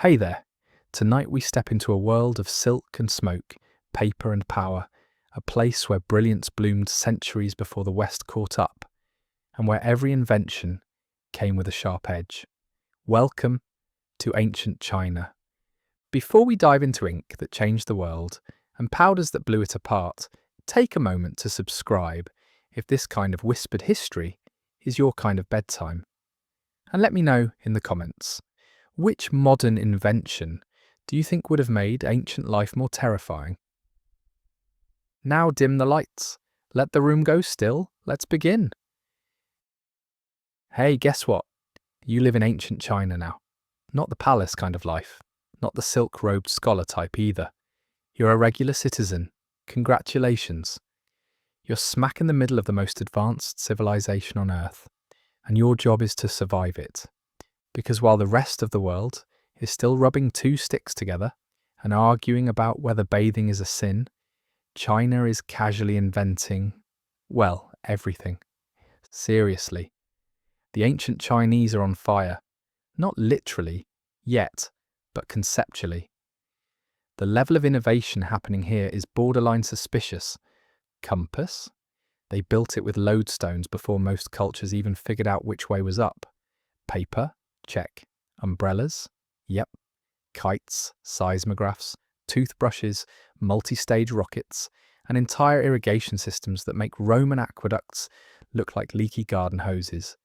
Hey there! Tonight we step into a world of silk and smoke, paper and power, a place where brilliance bloomed centuries before the West caught up, and where every invention came with a sharp edge. Welcome to ancient China. Before we dive into ink that changed the world and powders that blew it apart, take a moment to subscribe if this kind of whispered history is your kind of bedtime. And let me know in the comments. Which modern invention do you think would have made ancient life more terrifying? Now dim the lights. Let the room go still. Let's begin. Hey, guess what? You live in ancient China now. Not the palace kind of life. Not the silk-robed scholar type either. You're a regular citizen. Congratulations. You're smack in the middle of the most advanced civilization on Earth, and your job is to survive it. Because while the rest of the world is still rubbing two sticks together and arguing about whether bathing is a sin, China is casually inventing, well, everything. Seriously. The ancient Chinese are on fire. Not literally, yet, but conceptually. The level of innovation happening here is borderline suspicious. Compass? They built it with lodestones before most cultures even figured out which way was up. Paper? Check. Umbrellas? Yep. Kites, seismographs, toothbrushes, multi-stage rockets, and entire irrigation systems that make Roman aqueducts look like leaky garden hoses.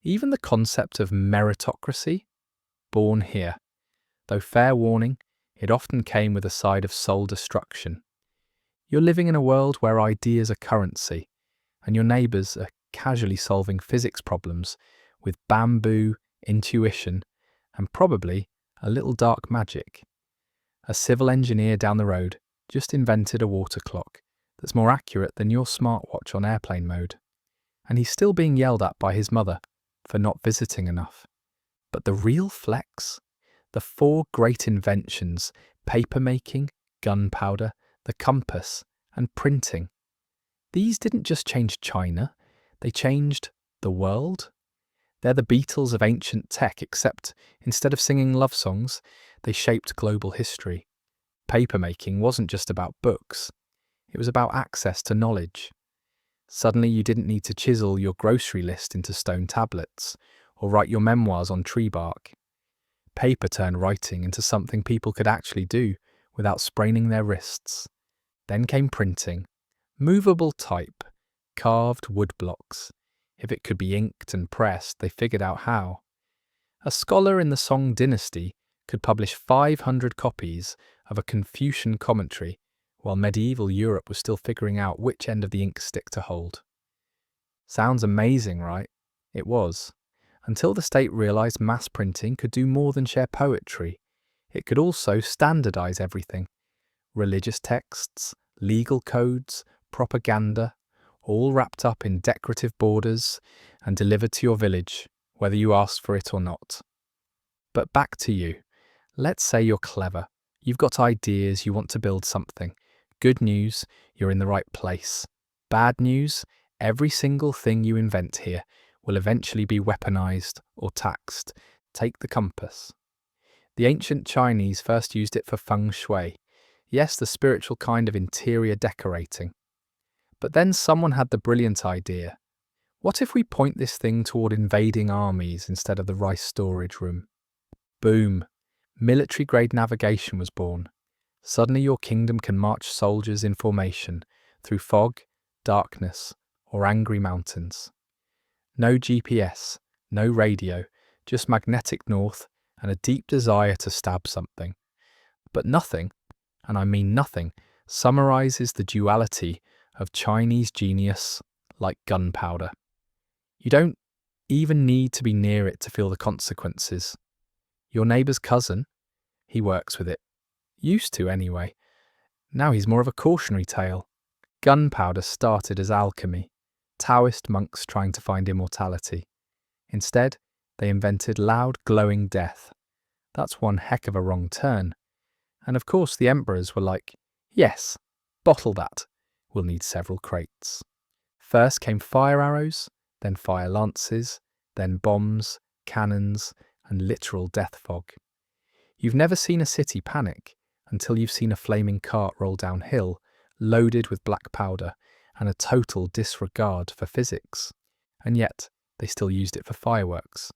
Even the concept of meritocracy? Born here. Though fair warning, it often came with a side of soul destruction. You're living in a world where ideas are currency, and your neighbours are casually solving physics problems with bamboo, intuition, and probably a little dark magic. A civil engineer down the road just invented a water clock that's more accurate than your smartwatch on airplane mode. And he's still being yelled at by his mother for not visiting enough. But the real flex? The four great inventions, papermaking, gunpowder, the compass, and printing. These didn't just change China, they changed the world. They're the Beatles of ancient tech, except instead of singing love songs, they shaped global history. Papermaking wasn't just about books. It was about access to knowledge. Suddenly you didn't need to chisel your grocery list into stone tablets or write your memoirs on tree bark. Paper turned writing into something people could actually do without spraining their wrists. Then came printing. Movable type, carved wood blocks. If it could be inked and pressed, they figured out how. A scholar in the Song dynasty could publish 500 copies of a Confucian commentary, while medieval Europe was still figuring out which end of the ink stick to hold. Sounds amazing, right? It was. Until the state realised mass printing could do more than share poetry. It could also standardise everything. Religious texts, legal codes, propaganda, all wrapped up in decorative borders and delivered to your village, whether you asked for it or not. But back to you. Let's say you're clever. You've got ideas, you want to build something. Good news, you're in the right place. Bad news, every single thing you invent here will eventually be weaponized or taxed. Take the compass. The ancient Chinese first used it for feng shui. Yes, the spiritual kind of interior decorating. But then someone had the brilliant idea. What if we point this thing toward invading armies instead of the rice storage room? Boom! Military-grade navigation was born. Suddenly your kingdom can march soldiers in formation through fog, darkness, or angry mountains. No GPS, no radio, just magnetic north and a deep desire to stab something. But nothing, and I mean nothing, summarizes the duality of Chinese genius like gunpowder. You don't even need to be near it to feel the consequences. Your neighbour's cousin, he works with it. Used to anyway. Now he's more of a cautionary tale. Gunpowder started as alchemy, Taoist monks trying to find immortality. Instead, they invented loud glowing death. That's one heck of a wrong turn. And of course the emperors were like, yes, bottle that. We'll need several crates. First came fire arrows, then fire lances, then bombs, cannons, and literal death fog. You've never seen a city panic until you've seen a flaming cart roll downhill, loaded with black powder and a total disregard for physics. And yet, they still used it for fireworks.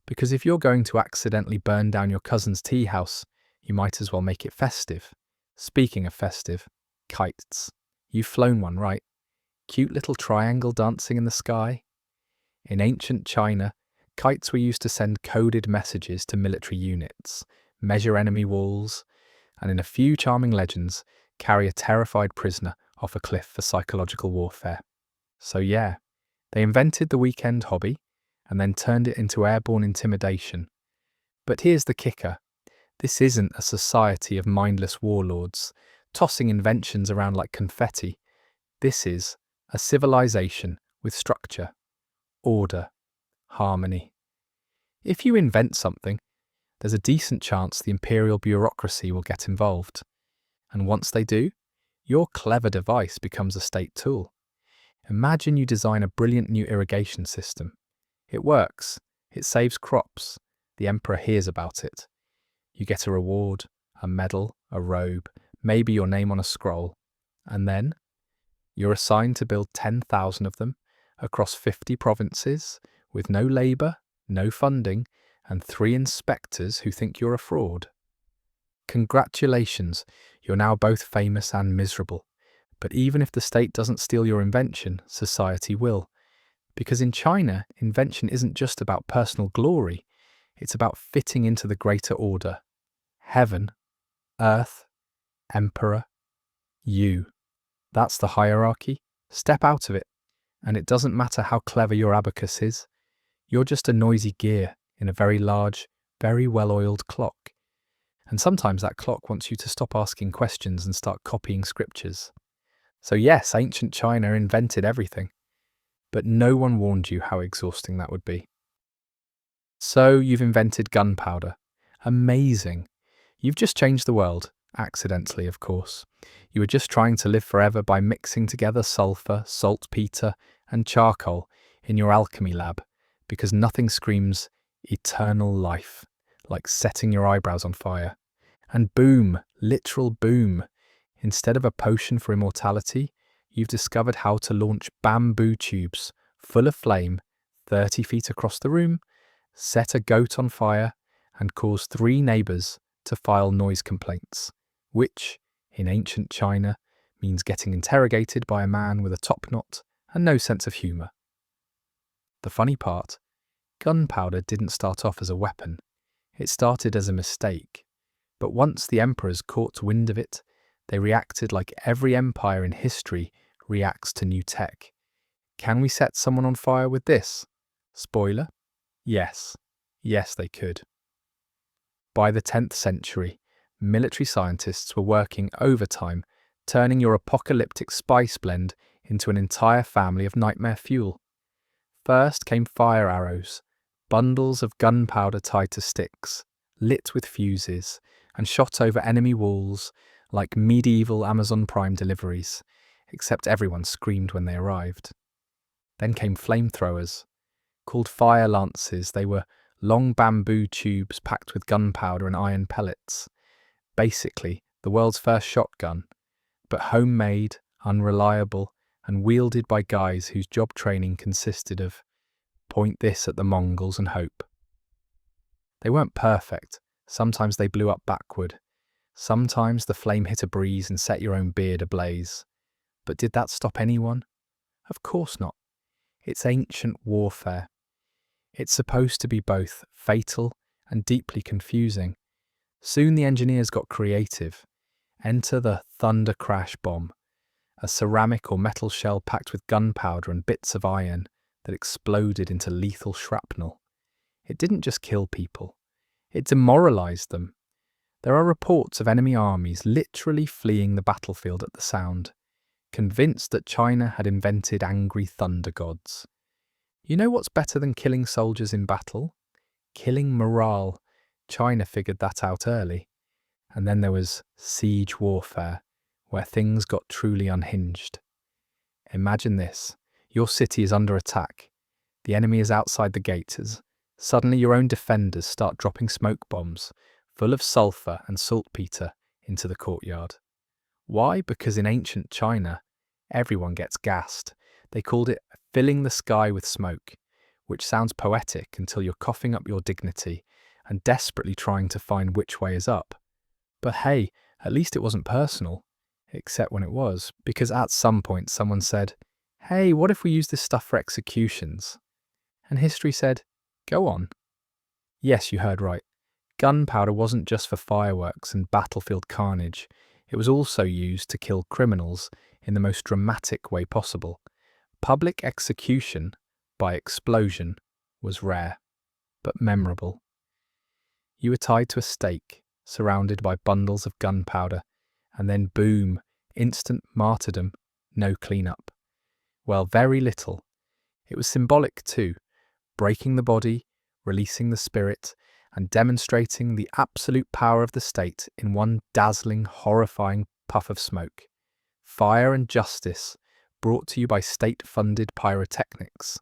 Because if you're going to accidentally burn down your cousin's tea house, you might as well make it festive. Speaking of festive, kites. You've flown one, right? Cute little triangle dancing in the sky. In ancient China, kites were used to send coded messages to military units, measure enemy walls, and in a few charming legends, carry a terrified prisoner off a cliff for psychological warfare. So yeah, they invented the weekend hobby and then turned it into airborne intimidation. But here's the kicker. This isn't a society of mindless warlords, tossing inventions around like confetti. This is a civilization with structure, order, harmony. If you invent something, there's a decent chance the imperial bureaucracy will get involved. And once they do, your clever device becomes a state tool. Imagine you design a brilliant new irrigation system. It works. It saves crops. The emperor hears about it. You get a reward, a medal, a robe, maybe your name on a scroll. And then you're assigned to build 10,000 of them across 50 provinces with no labour, no funding, and 3 inspectors who think you're a fraud. Congratulations, you're now both famous and miserable. But even if the state doesn't steal your invention, society will. Because in China, invention isn't just about personal glory, it's about fitting into the greater order. Heaven, earth, emperor, you. That's the hierarchy. Step out of it, and it doesn't matter how clever your abacus is. You're just a noisy gear in a very large, very well-oiled clock. And sometimes that clock wants you to stop asking questions and start copying scriptures. So yes, ancient China invented everything, but no one warned you how exhausting that would be. So you've invented gunpowder. Amazing. You've just changed the world, accidentally of course. You were just trying to live forever by mixing together sulfur, saltpeter, and charcoal in your alchemy lab, because nothing screams eternal life like setting your eyebrows on fire. And boom, literal boom. Instead of a potion for immortality, you've discovered how to launch bamboo tubes full of flame 30 feet across the room, set a goat on fire, and cause 3 neighbours to file noise complaints, which, in ancient China, means getting interrogated by a man with a top knot and no sense of humour. The funny part, gunpowder didn't start off as a weapon. It started as a mistake. But once the emperors caught wind of it, they reacted like every empire in history reacts to new tech. Can we set someone on fire with this? Spoiler? Yes. Yes, they could. By the 10th century, military scientists were working overtime, turning your apocalyptic spice blend into an entire family of nightmare fuel. First came fire arrows, bundles of gunpowder tied to sticks, lit with fuses, and shot over enemy walls like medieval Amazon Prime deliveries, except everyone screamed when they arrived. Then came flamethrowers. Called fire lances, they were long bamboo tubes packed with gunpowder and iron pellets. Basically, the world's first shotgun, but homemade, unreliable, and wielded by guys whose job training consisted of point this at the Mongols and hope. They weren't perfect. Sometimes they blew up backward. Sometimes the flame hit a breeze and set your own beard ablaze. But did that stop anyone? Of course not. It's ancient warfare. It's supposed to be both fatal and deeply confusing. Soon the engineers got creative. Enter the thunder crash bomb, a ceramic or metal shell packed with gunpowder and bits of iron that exploded into lethal shrapnel. It didn't just kill people. It demoralized them. There are reports of enemy armies literally fleeing the battlefield at the sound, convinced that China had invented angry thunder gods. You know what's better than killing soldiers in battle? Killing morale. China figured that out early. And then there was siege warfare, where things got truly unhinged. Imagine this. Your city is under attack. The enemy is outside the gates. Suddenly your own defenders start dropping smoke bombs, full of sulphur and saltpeter, into the courtyard. Why? Because in ancient China, everyone gets gassed. They called it filling the sky with smoke, which sounds poetic until you're coughing up your dignity and desperately trying to find which way is up. But hey, at least it wasn't personal, except when it was, because at some point someone said, "Hey, what if we use this stuff for executions?" And history said, "Go on." Yes, you heard right. Gunpowder wasn't just for fireworks and battlefield carnage. It was also used to kill criminals in the most dramatic way possible. Public execution by explosion was rare, but memorable. You were tied to a stake, surrounded by bundles of gunpowder, and then boom, instant martyrdom, no cleanup. Well, very little. It was symbolic too, breaking the body, releasing the spirit, and demonstrating the absolute power of the state in one dazzling, horrifying puff of smoke. Fire and justice, brought to you by state-funded pyrotechnics.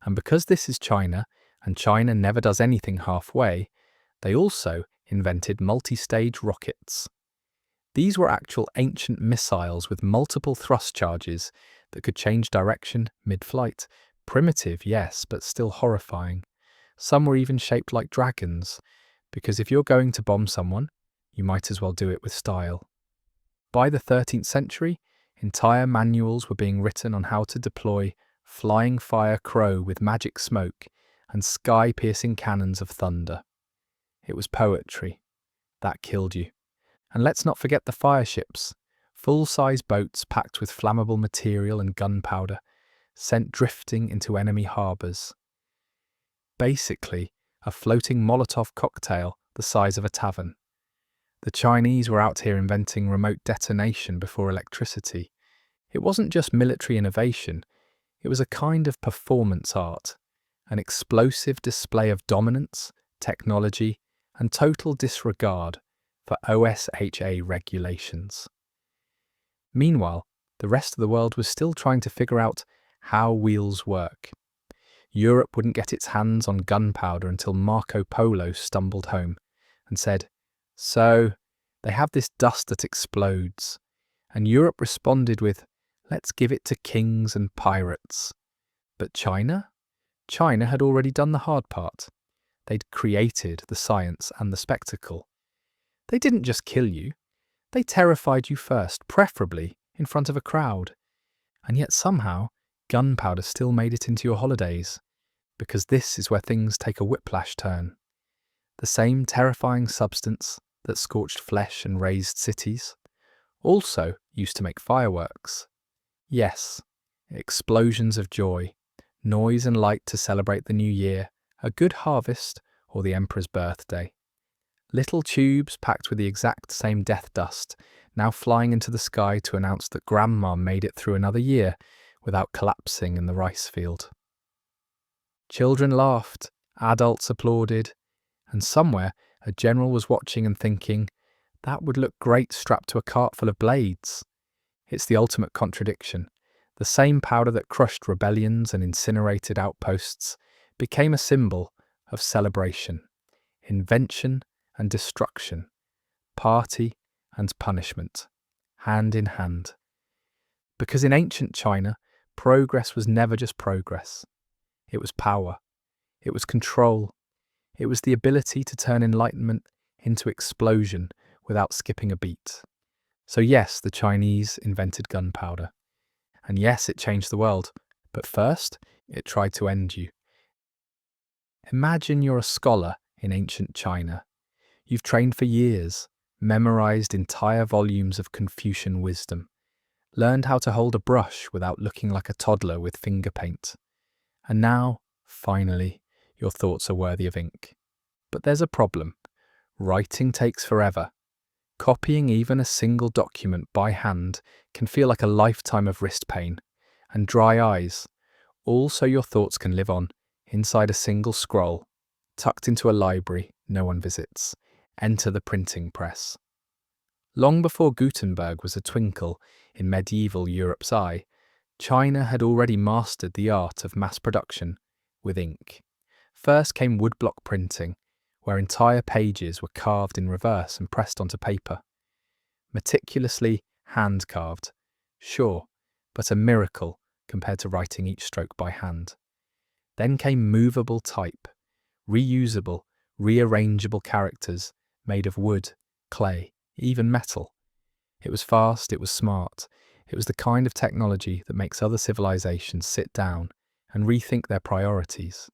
And because this is China, and China never does anything halfway, they also invented multi-stage rockets. These were actual ancient missiles with multiple thrust charges that could change direction mid-flight. Primitive, yes, but still horrifying. Some were even shaped like dragons, because if you're going to bomb someone, you might as well do it with style. By the 13th century, entire manuals were being written on how to deploy flying fire crow with magic smoke and sky-piercing cannons of thunder. It was poetry. That killed you. And let's not forget the fire ships, full-size boats packed with flammable material and gunpowder, sent drifting into enemy harbours. Basically, a floating Molotov cocktail the size of a tavern. The Chinese were out here inventing remote detonation before electricity. It wasn't just military innovation, it was a kind of performance art, an explosive display of dominance, technology, and total disregard for OSHA regulations. Meanwhile, the rest of the world was still trying to figure out how wheels work. Europe wouldn't get its hands on gunpowder until Marco Polo stumbled home and said, "So, they have this dust that explodes." And Europe responded with, "Let's give it to kings and pirates." But China? China had already done the hard part. They'd created the science and the spectacle. They didn't just kill you, they terrified you first, preferably in front of a crowd. And yet somehow, gunpowder still made it into your holidays, because this is where things take a whiplash turn. The same terrifying substance that scorched flesh and razed cities also used to make fireworks. Yes, explosions of joy, noise and light to celebrate the new year, a good harvest, or the emperor's birthday. Little tubes packed with the exact same death dust, now flying into the sky to announce that Grandma made it through another year without collapsing in the rice field. Children laughed, adults applauded, and somewhere a general was watching and thinking, that would look great strapped to a cart full of blades. It's the ultimate contradiction. The same powder that crushed rebellions and incinerated outposts became a symbol of celebration, invention and destruction, party and punishment, hand in hand. Because in ancient China, progress was never just progress. It was power. It was control. It was the ability to turn enlightenment into explosion without skipping a beat. So yes, the Chinese invented gunpowder. And yes, it changed the world. But first, it tried to end you. Imagine you're a scholar in ancient China. You've trained for years, memorized entire volumes of Confucian wisdom, learned how to hold a brush without looking like a toddler with finger paint. And now, finally, your thoughts are worthy of ink. But there's a problem. Writing takes forever. Copying even a single document by hand can feel like a lifetime of wrist pain and dry eyes, all so your thoughts can live on inside a single scroll, tucked into a library no one visits. Enter the printing press. Long before Gutenberg was a twinkle in medieval Europe's eye, China had already mastered the art of mass production with ink. First came woodblock printing, where entire pages were carved in reverse and pressed onto paper. Meticulously hand-carved, sure, but a miracle compared to writing each stroke by hand. Then came movable type, reusable, rearrangeable characters made of wood, clay, even metal. It was fast, it was smart, it was the kind of technology that makes other civilizations sit down and rethink their priorities.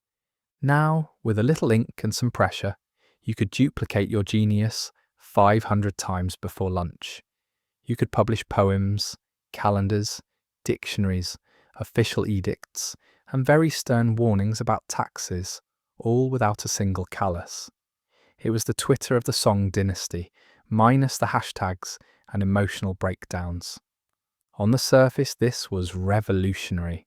Now, with a little ink and some pressure, you could duplicate your genius 500 times before lunch. You could publish poems, calendars, dictionaries, official edicts, and very stern warnings about taxes, all without a single callous. It was the Twitter of the Song dynasty, minus the hashtags and emotional breakdowns. On the surface, this was revolutionary.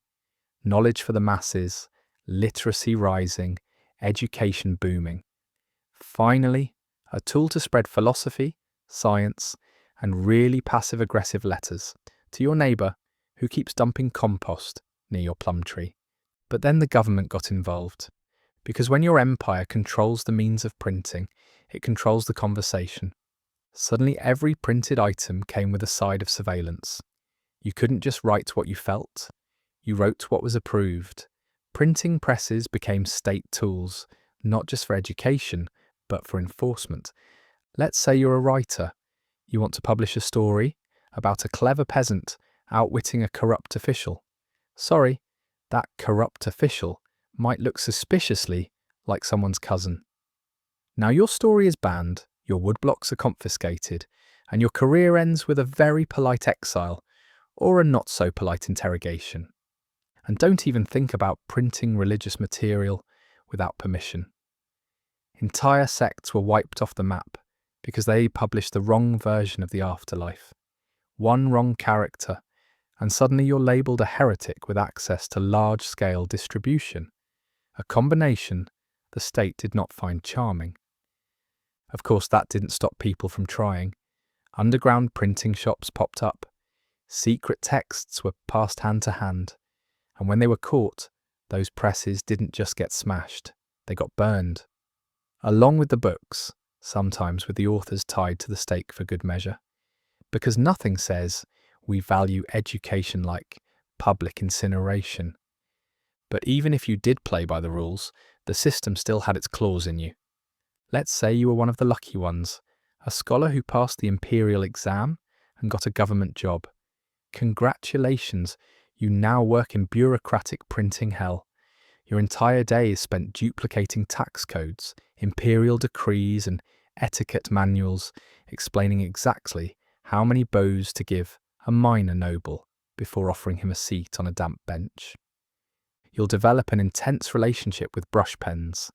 Knowledge for the masses, literacy rising, education booming. Finally, a tool to spread philosophy, science, and really passive-aggressive letters to your neighbour who keeps dumping compost near your plum tree. But then the government got involved, because when your empire controls the means of printing, it controls the conversation. Suddenly every printed item came with a side of surveillance. You couldn't just write what you felt, you wrote what was approved. Printing presses became state tools, not just for education, but for enforcement. Let's say you're a writer. You want to publish a story about a clever peasant outwitting a corrupt official. Sorry, that corrupt official might look suspiciously like someone's cousin. Now your story is banned, your woodblocks are confiscated, and your career ends with a very polite exile or a not-so-polite interrogation. And don't even think about printing religious material without permission. Entire sects were wiped off the map because they published the wrong version of the afterlife. One wrong character, and suddenly you're labelled a heretic with access to large-scale distribution, a combination the state did not find charming. Of course, that didn't stop people from trying. Underground printing shops popped up, secret texts were passed hand to hand, and when they were caught, those presses didn't just get smashed, they got burned. Along with the books, sometimes with the authors tied to the stake for good measure. Because nothing says we value education like public incineration. But even if you did play by the rules, the system still had its claws in you. Let's say you were one of the lucky ones, a scholar who passed the imperial exam and got a government job. Congratulations, you now work in bureaucratic printing hell. Your entire day is spent duplicating tax codes, imperial decrees, and etiquette manuals, explaining exactly how many bows to give a minor noble before offering him a seat on a damp bench. You'll develop an intense relationship with brush pens,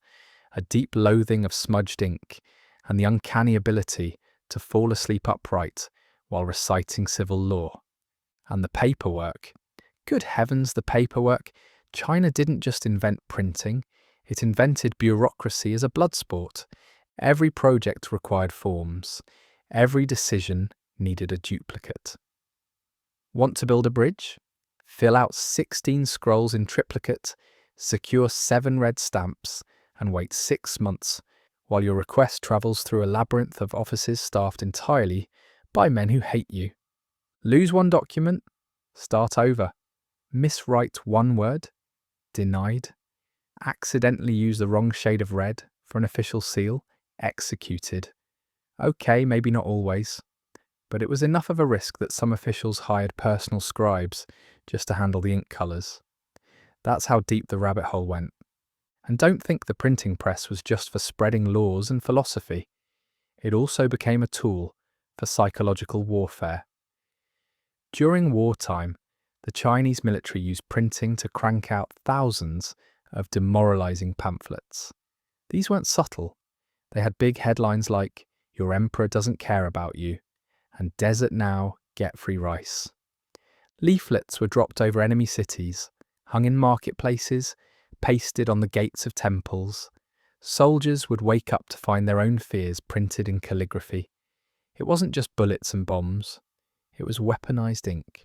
a deep loathing of smudged ink, and the uncanny ability to fall asleep upright while reciting civil law. And the paperwork. Good heavens, the paperwork. China didn't just invent printing, it invented bureaucracy as a blood sport. Every project required forms. Every decision needed a duplicate. Want to build a bridge? Fill out 16 scrolls in triplicate, secure 7 red stamps, and wait 6 months while your request travels through a labyrinth of offices staffed entirely by men who hate you. Lose one document? Start over. Miswrite one word? Denied. Accidentally use the wrong shade of red for an official seal? Executed. Okay, maybe not always, but it was enough of a risk that some officials hired personal scribes just to handle the ink colours. That's how deep the rabbit hole went. And don't think the printing press was just for spreading laws and philosophy. It also became a tool for psychological warfare. During wartime, the Chinese military used printing to crank out thousands of demoralizing pamphlets. These weren't subtle. They had big headlines like, "Your emperor doesn't care about you," and "Desert now, get free rice." Leaflets were dropped over enemy cities, hung in marketplaces, pasted on the gates of temples. Soldiers would wake up to find their own fears printed in calligraphy. It wasn't just bullets and bombs. It was weaponized ink.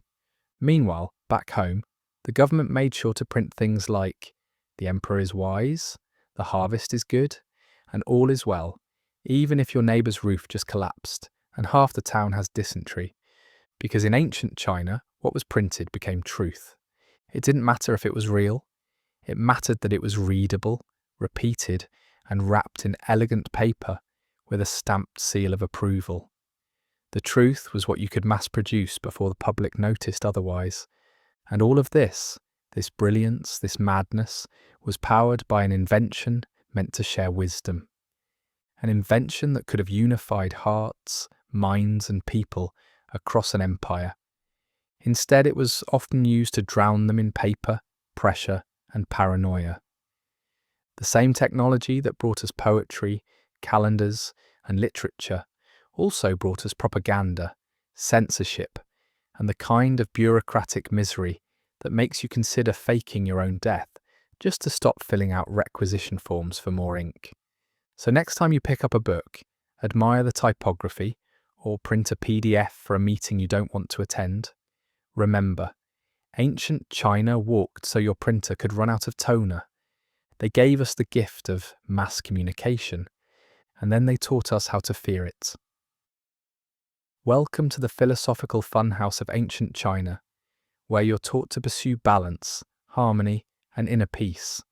Meanwhile, back home, the government made sure to print things like, "The emperor is wise," "The harvest is good," and all is well, even if your neighbour's roof just collapsed and half the town has dysentery. Because in ancient China, what was printed became truth. It didn't matter if it was real. It mattered that it was readable, repeated, and wrapped in elegant paper with a stamped seal of approval. The truth was what you could mass produce before the public noticed otherwise. And all of this brilliance, this madness, was powered by an invention meant to share wisdom. An invention that could have unified hearts, minds, and people across an empire. Instead, it was often used to drown them in paper, pressure, and paranoia. The same technology that brought us poetry, calendars, and literature also brought us propaganda, censorship, and the kind of bureaucratic misery that makes you consider faking your own death just to stop filling out requisition forms for more ink. So next time you pick up a book, admire the typography, or print a PDF for a meeting you don't want to attend, remember, ancient China walked so your printer could run out of toner. They gave us the gift of mass communication, and then they taught us how to fear it. Welcome to the philosophical funhouse of ancient China, where you're taught to pursue balance, harmony, and inner peace,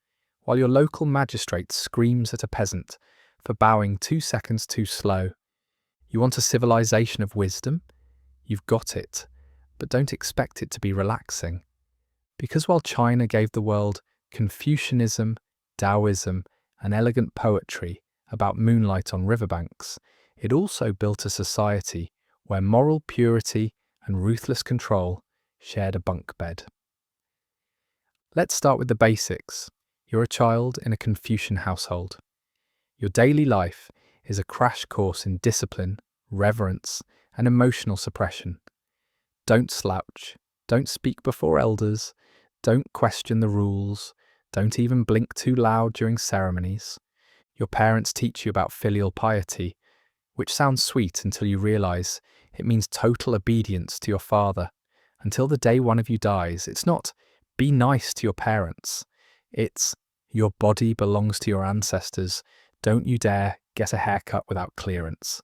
while your local magistrate screams at a peasant for bowing 2 seconds too slow. You want a civilization of wisdom? You've got it, but don't expect it to be relaxing. Because while China gave the world Confucianism, Taoism, and elegant poetry about moonlight on riverbanks, it also built a society where moral purity and ruthless control shared a bunk bed. Let's start with the basics. You're a child in a Confucian household. Your daily life is a crash course in discipline, reverence, and emotional suppression. Don't slouch, don't speak before elders, don't question the rules, don't even blink too loud during ceremonies. Your parents teach you about filial piety, which sounds sweet until you realise it means total obedience to your father. Until the day one of you dies, it's not be nice to your parents, it's your body belongs to your ancestors, don't you dare get a haircut without clearance.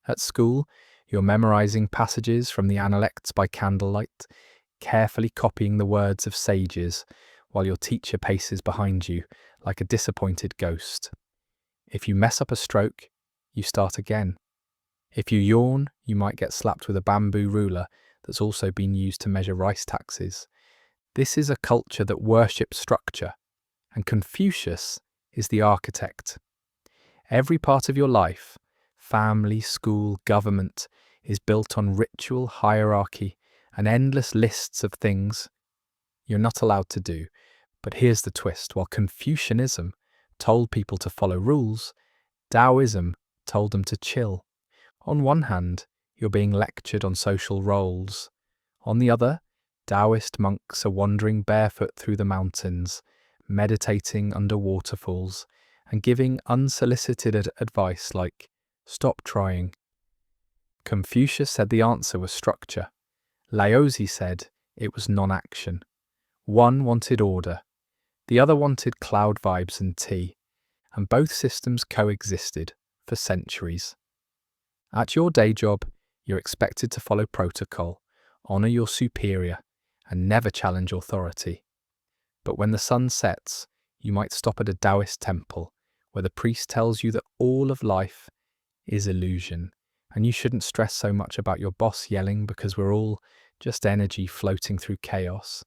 At school, you're memorising passages from the Analects by candlelight, carefully copying the words of sages, while your teacher paces behind you like a disappointed ghost. If you mess up a stroke, you start again. If you yawn, you might get slapped with a bamboo ruler that's also been used to measure rice taxes. This is a culture that worships structure, and Confucius is the architect. Every part of your life, family, school, government, is built on ritual, hierarchy, and endless lists of things you're not allowed to do. But here's the twist. While Confucianism told people to follow rules, Taoism told them to chill. On one hand, you're being lectured on social roles. On the other, Taoist monks are wandering barefoot through the mountains, meditating under waterfalls, and giving unsolicited advice like, stop trying. Confucius said the answer was structure. Laozi said it was non-action. One wanted order, the other wanted cloud vibes and tea, and both systems coexisted for centuries. At your day job, you're expected to follow protocol, honour your superior, and never challenge authority. But when the sun sets, you might stop at a Taoist temple where the priest tells you that all of life is illusion, and you shouldn't stress so much about your boss yelling because we're all just energy floating through chaos.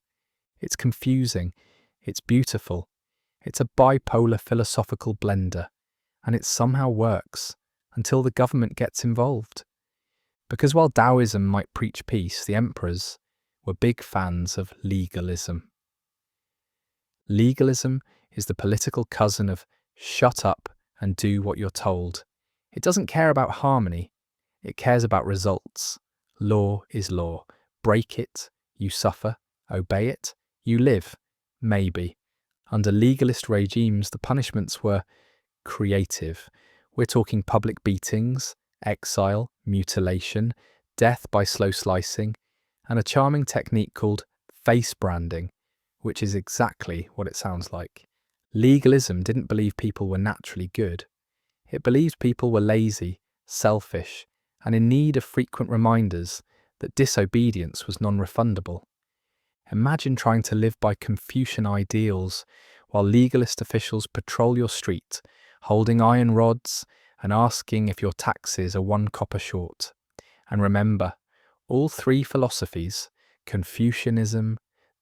It's confusing, it's beautiful, it's a bipolar philosophical blender, and it somehow works until the government gets involved. Because while Taoism might preach peace, the emperors were big fans of legalism. Legalism is the political cousin of shut up and do what you're told. It doesn't care about harmony, it cares about results. Law is law. Break it, you suffer. Obey it, you live. Maybe. Under legalist regimes, the punishments were creative. We're talking public beatings, exile, mutilation, death by slow slicing, and a charming technique called face branding, which is exactly what it sounds like. Legalism didn't believe people were naturally good. It believed people were lazy, selfish, and in need of frequent reminders that disobedience was non-refundable. Imagine trying to live by Confucian ideals while legalist officials patrol your street, holding iron rods and asking if your taxes are 1 copper short. And remember, all three philosophies, Confucianism,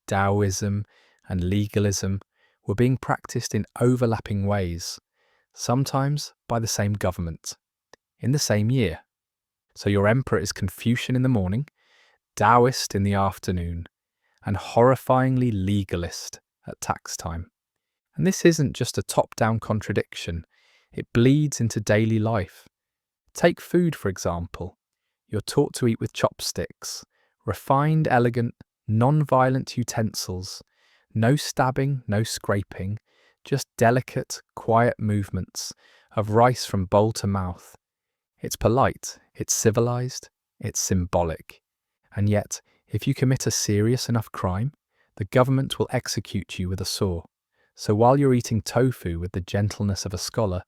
Taoism, and legalism, were being practiced in overlapping ways, sometimes by the same government, in the same year. So your emperor is Confucian in the morning, Taoist in the afternoon, and horrifyingly legalist at tax time. And this isn't just a top-down contradiction, it bleeds into daily life. Take food, for example. You're taught to eat with chopsticks, refined, elegant, non-violent utensils, no stabbing, no scraping, just delicate, quiet movements of rice from bowl to mouth. It's polite, it's civilized, it's symbolic. And yet, if you commit a serious enough crime, the government will execute you with a saw. So while you're eating tofu with the gentleness of a scholar,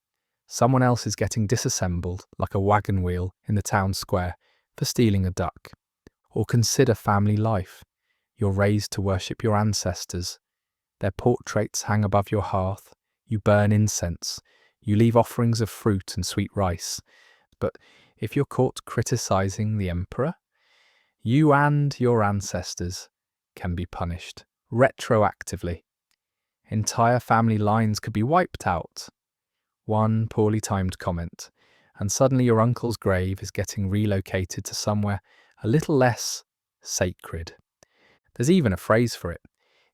someone else is getting disassembled like a wagon wheel in the town square for stealing a duck. Or consider family life. You're raised to worship your ancestors. Their portraits hang above your hearth. You burn incense. You leave offerings of fruit and sweet rice. But if you're caught criticizing the emperor, you and your ancestors can be punished retroactively. Entire family lines could be wiped out. One poorly timed comment, and suddenly your uncle's grave is getting relocated to somewhere a little less sacred. There's even a phrase for it: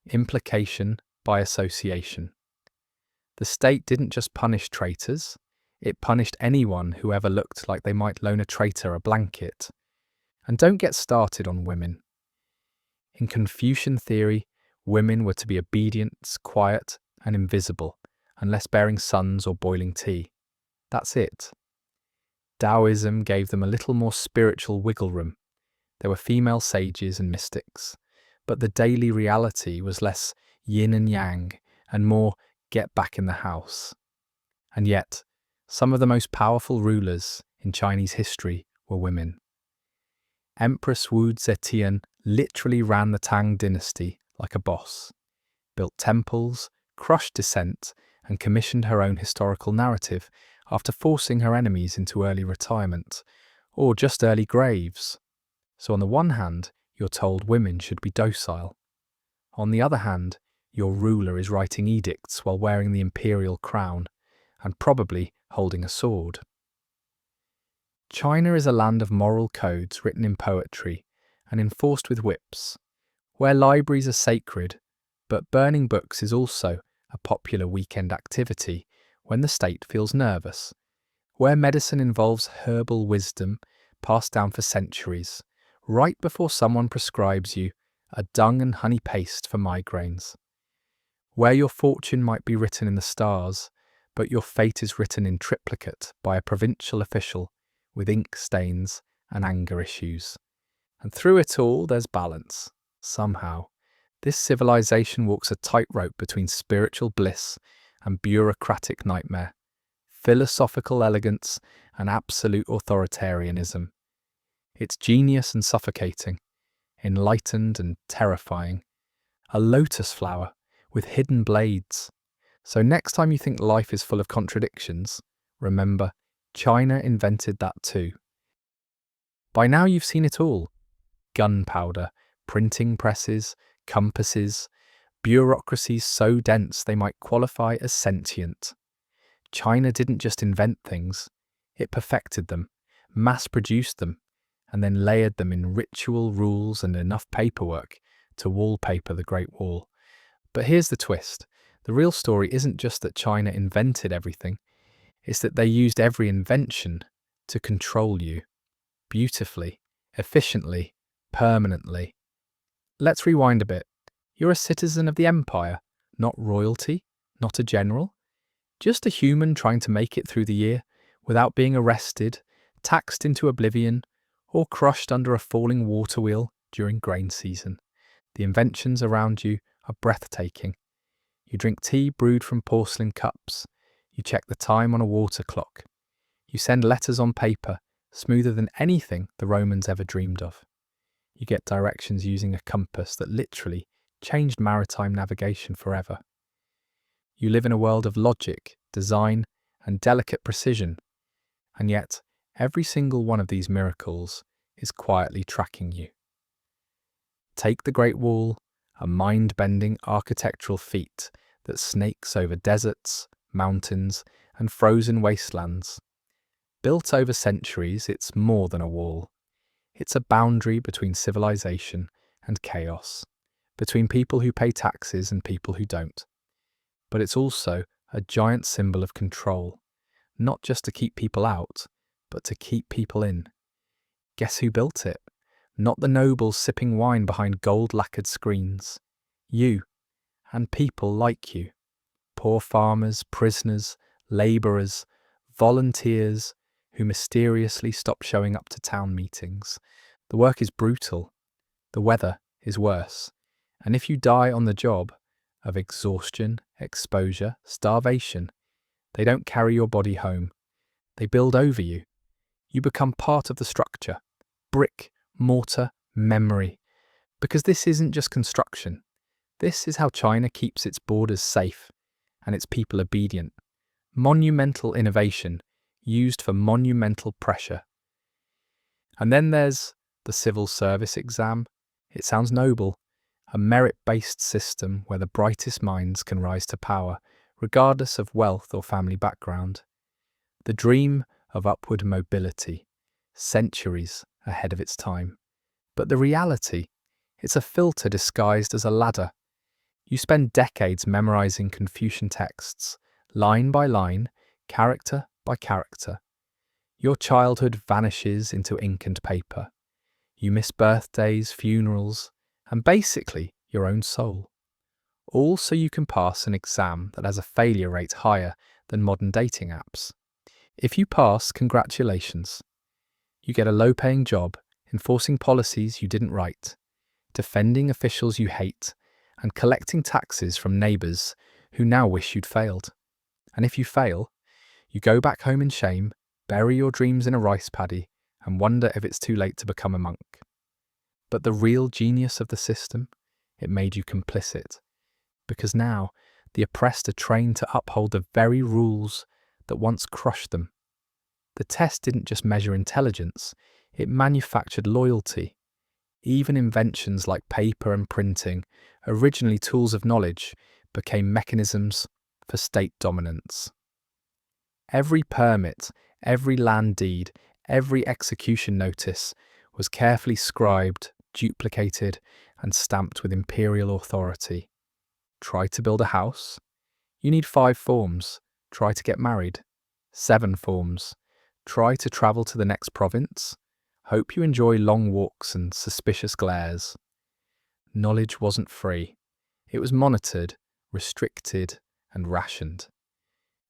implication by association. The state didn't just punish traitors, it punished anyone who ever looked like they might loan a traitor a blanket. And don't get started on women. In Confucian theory, women were to be obedient, quiet, and invisible, unless bearing sons or boiling tea. That's it. Taoism gave them a little more spiritual wiggle room. There were female sages and mystics, but the daily reality was less yin and yang and more get back in the house. And yet, some of the most powerful rulers in Chinese history were women. Empress Wu Zetian literally ran the Tang dynasty like a boss, built temples, crushed dissent, and commissioned her own historical narrative after forcing her enemies into early retirement, or just early graves. So on the one hand, you're told women should be docile. On the other hand, your ruler is writing edicts while wearing the imperial crown, and probably holding a sword. China is a land of moral codes written in poetry and enforced with whips, where libraries are sacred, but burning books is also a popular weekend activity when the state feels nervous, where medicine involves herbal wisdom passed down for centuries, right before someone prescribes you a dung and honey paste for migraines, where your fortune might be written in the stars, but your fate is written in triplicate by a provincial official with ink stains and anger issues. And through it all, there's balance. Somehow, this civilization walks a tightrope between spiritual bliss and bureaucratic nightmare, philosophical elegance and absolute authoritarianism. It's genius and suffocating, enlightened and terrifying, a lotus flower with hidden blades. So next time you think life is full of contradictions, remember, China invented that too. By now you've seen it all: gunpowder, printing presses, compasses, bureaucracies so dense they might qualify as sentient. China didn't just invent things, it perfected them, mass-produced them, and then layered them in ritual rules and enough paperwork to wallpaper the Great Wall. But here's the twist. The real story isn't just that China invented everything, it's that they used every invention to control you. Beautifully, efficiently, permanently. Let's rewind a bit. You're a citizen of the empire, not royalty, not a general. Just a human trying to make it through the year without being arrested, taxed into oblivion, or crushed under a falling water wheel during grain season. The inventions around you are breathtaking. You drink tea brewed from porcelain cups. You check the time on a water clock. You send letters on paper, smoother than anything the Romans ever dreamed of. You get directions using a compass that literally changed maritime navigation forever. You live in a world of logic, design, and delicate precision, and yet every single one of these miracles is quietly tracking you. Take the Great Wall, a mind-bending architectural feat that snakes over deserts, mountains, and frozen wastelands. Built over centuries, it's more than a wall. It's a boundary between civilization and chaos, between people who pay taxes and people who don't. But it's also a giant symbol of control, not just to keep people out, but to keep people in. Guess who built it? Not the nobles sipping wine behind gold-lacquered screens. You, and people like you. Poor farmers, prisoners, labourers, volunteers who mysteriously stop showing up to town meetings. The work is brutal. The weather is worse. And if you die on the job of exhaustion, exposure, starvation, they don't carry your body home. They build over you. You become part of the structure. Brick, mortar, memory. Because this isn't just construction. This is how China keeps its borders safe and its people obedient. Monumental innovation used for monumental pressure. And then there's the civil service exam. It sounds noble. A merit-based system where the brightest minds can rise to power, regardless of wealth or family background. The dream of upward mobility, centuries ahead of its time. But the reality, it's a filter disguised as a ladder. You spend decades memorizing Confucian texts, line by line, character by character. Your childhood vanishes into ink and paper. You miss birthdays, funerals, and basically your own soul. All so you can pass an exam that has a failure rate higher than modern dating apps. If you pass, congratulations. You get a low-paying job, enforcing policies you didn't write, defending officials you hate, and collecting taxes from neighbours who now wish you'd failed. And if you fail, you go back home in shame, bury your dreams in a rice paddy, and wonder if it's too late to become a monk. But the real genius of the system, it made you complicit. Because now, the oppressed are trained to uphold the very rules that once crushed them. The test didn't just measure intelligence, it manufactured loyalty. Even inventions like paper and printing, originally tools of knowledge, became mechanisms for state dominance. Every permit, every land deed, every execution notice was carefully scribed, duplicated, and stamped with imperial authority. Try to build a house? You need 5 forms. Try to get married? 7 forms. Try to travel to the next province? Hope you enjoy long walks and suspicious glares. Knowledge wasn't free. It was monitored, restricted, and rationed.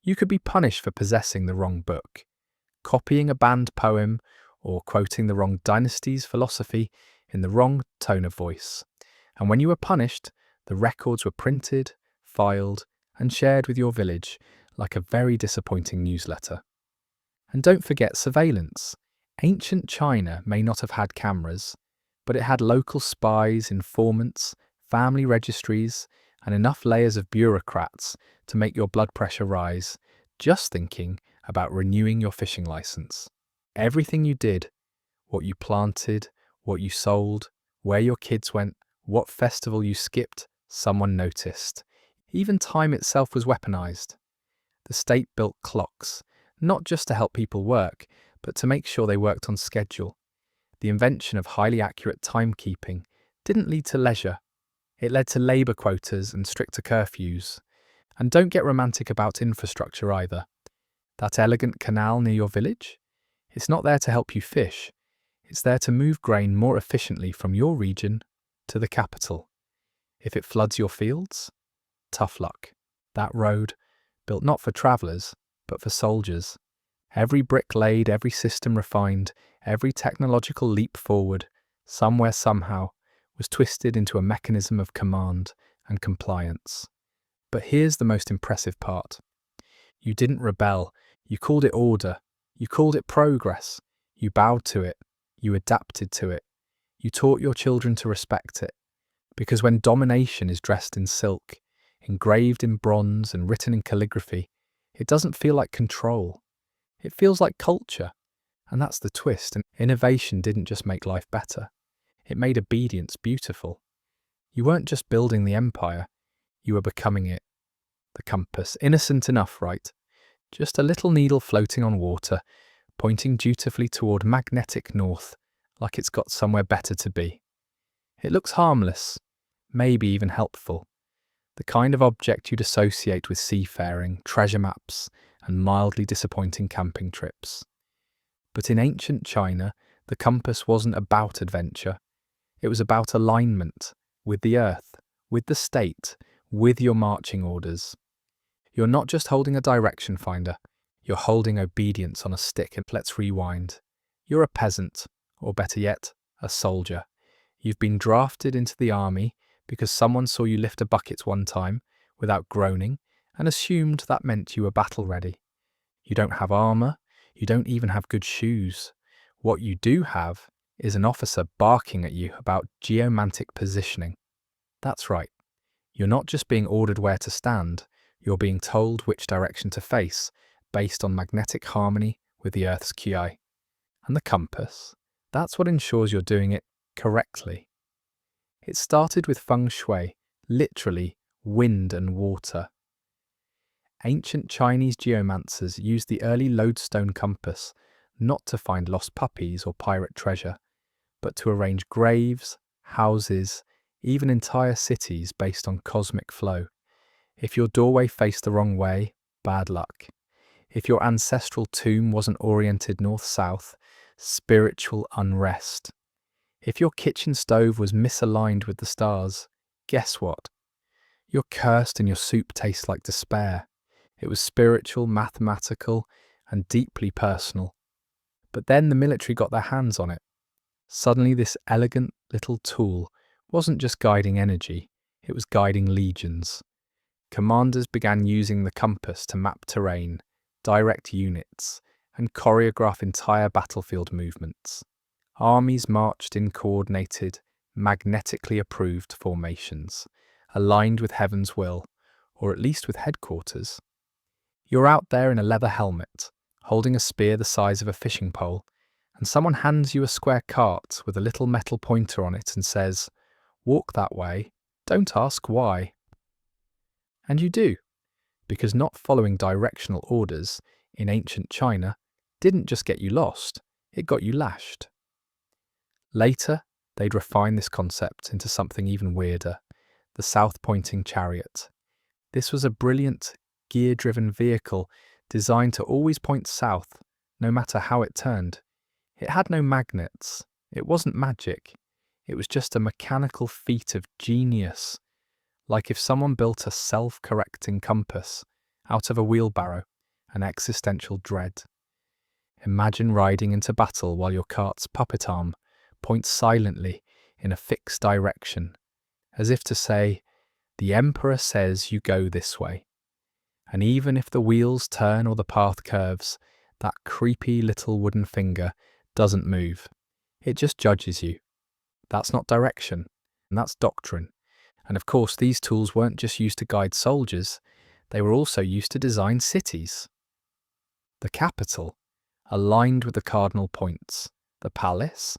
You could be punished for possessing the wrong book, copying a banned poem, or quoting the wrong dynasty's philosophy in the wrong tone of voice. And when you were punished, the records were printed, filed, and shared with your village like a very disappointing newsletter. And don't forget surveillance. Ancient China may not have had cameras, but it had local spies, informants, family registries, and enough layers of bureaucrats to make your blood pressure rise, just thinking about renewing your fishing license. Everything you did, what you planted, what you sold, where your kids went, what festival you skipped, someone noticed. Even time itself was weaponized. The state built clocks, not just to help people work, but to make sure they worked on schedule. The invention of highly accurate timekeeping didn't lead to leisure. It led to labour quotas and stricter curfews. And don't get romantic about infrastructure either. That elegant canal near your village? It's not there to help you fish. It's there to move grain more efficiently from your region to the capital. If it floods your fields, tough luck. That road, built not for travellers, but for soldiers. Every brick laid, every system refined, every technological leap forward, somewhere somehow, was twisted into a mechanism of command and compliance. But here's the most impressive part. You didn't rebel. You called it order. You called it progress. You bowed to it. You adapted to it. You taught your children to respect it. Because when domination is dressed in silk, engraved in bronze and written in calligraphy, it doesn't feel like control. It feels like culture. And that's the twist. And innovation didn't just make life better. It made obedience beautiful. You weren't just building the empire. You were becoming it. The compass, innocent enough, right? Just a little needle floating on water, pointing dutifully toward magnetic north, like it's got somewhere better to be. It looks harmless, maybe even helpful. The kind of object you'd associate with seafaring, treasure maps, and mildly disappointing camping trips. But in ancient China, the compass wasn't about adventure. It was about alignment with the earth, with the state, with your marching orders. You're not just holding a direction finder, you're holding obedience on a stick. And let's rewind. You're a peasant, or better yet, a soldier. You've been drafted into the army because someone saw you lift a bucket one time without groaning and assumed that meant you were battle ready. You don't have armor, you don't even have good shoes. What you do have is an officer barking at you about geomantic positioning. That's right. You're not just being ordered where to stand, you're being told which direction to face based on magnetic harmony with the Earth's QI. And the compass, that's what ensures you're doing it correctly. It started with feng shui, literally wind and water. Ancient Chinese geomancers used the early lodestone compass not to find lost puppies or pirate treasure, but to arrange graves, houses, even entire cities based on cosmic flow. If your doorway faced the wrong way, bad luck. If your ancestral tomb wasn't oriented north-south, spiritual unrest. If your kitchen stove was misaligned with the stars, guess what? You're cursed and your soup tastes like despair. It was spiritual, mathematical, and deeply personal. But then the military got their hands on it. Suddenly this elegant little tool wasn't just guiding energy, it was guiding legions. Commanders began using the compass to map terrain, direct units, and choreograph entire battlefield movements. Armies marched in coordinated, magnetically approved formations, aligned with heaven's will, or at least with headquarters. You're out there in a leather helmet, holding a spear the size of a fishing pole, and someone hands you a square cart with a little metal pointer on it and says, "Walk that way, don't ask why." And you do, because not following directional orders in ancient China didn't just get you lost, it got you lashed. Later, they'd refine this concept into something even weirder, the south-pointing chariot. This was a brilliant, gear-driven vehicle designed to always point south, no matter how it turned. It had no magnets. It wasn't magic. It was just a mechanical feat of genius, like if someone built a self-correcting compass out of a wheelbarrow, an existential dread. Imagine riding into battle while your cart's puppet arm points silently in a fixed direction, as if to say, "The Emperor says you go this way." And even if the wheels turn or the path curves, that creepy little wooden finger doesn't move. It just judges you. That's not direction, and that's doctrine. And of course, these tools weren't just used to guide soldiers, they were also used to design cities. The capital, aligned with the cardinal points. The palace,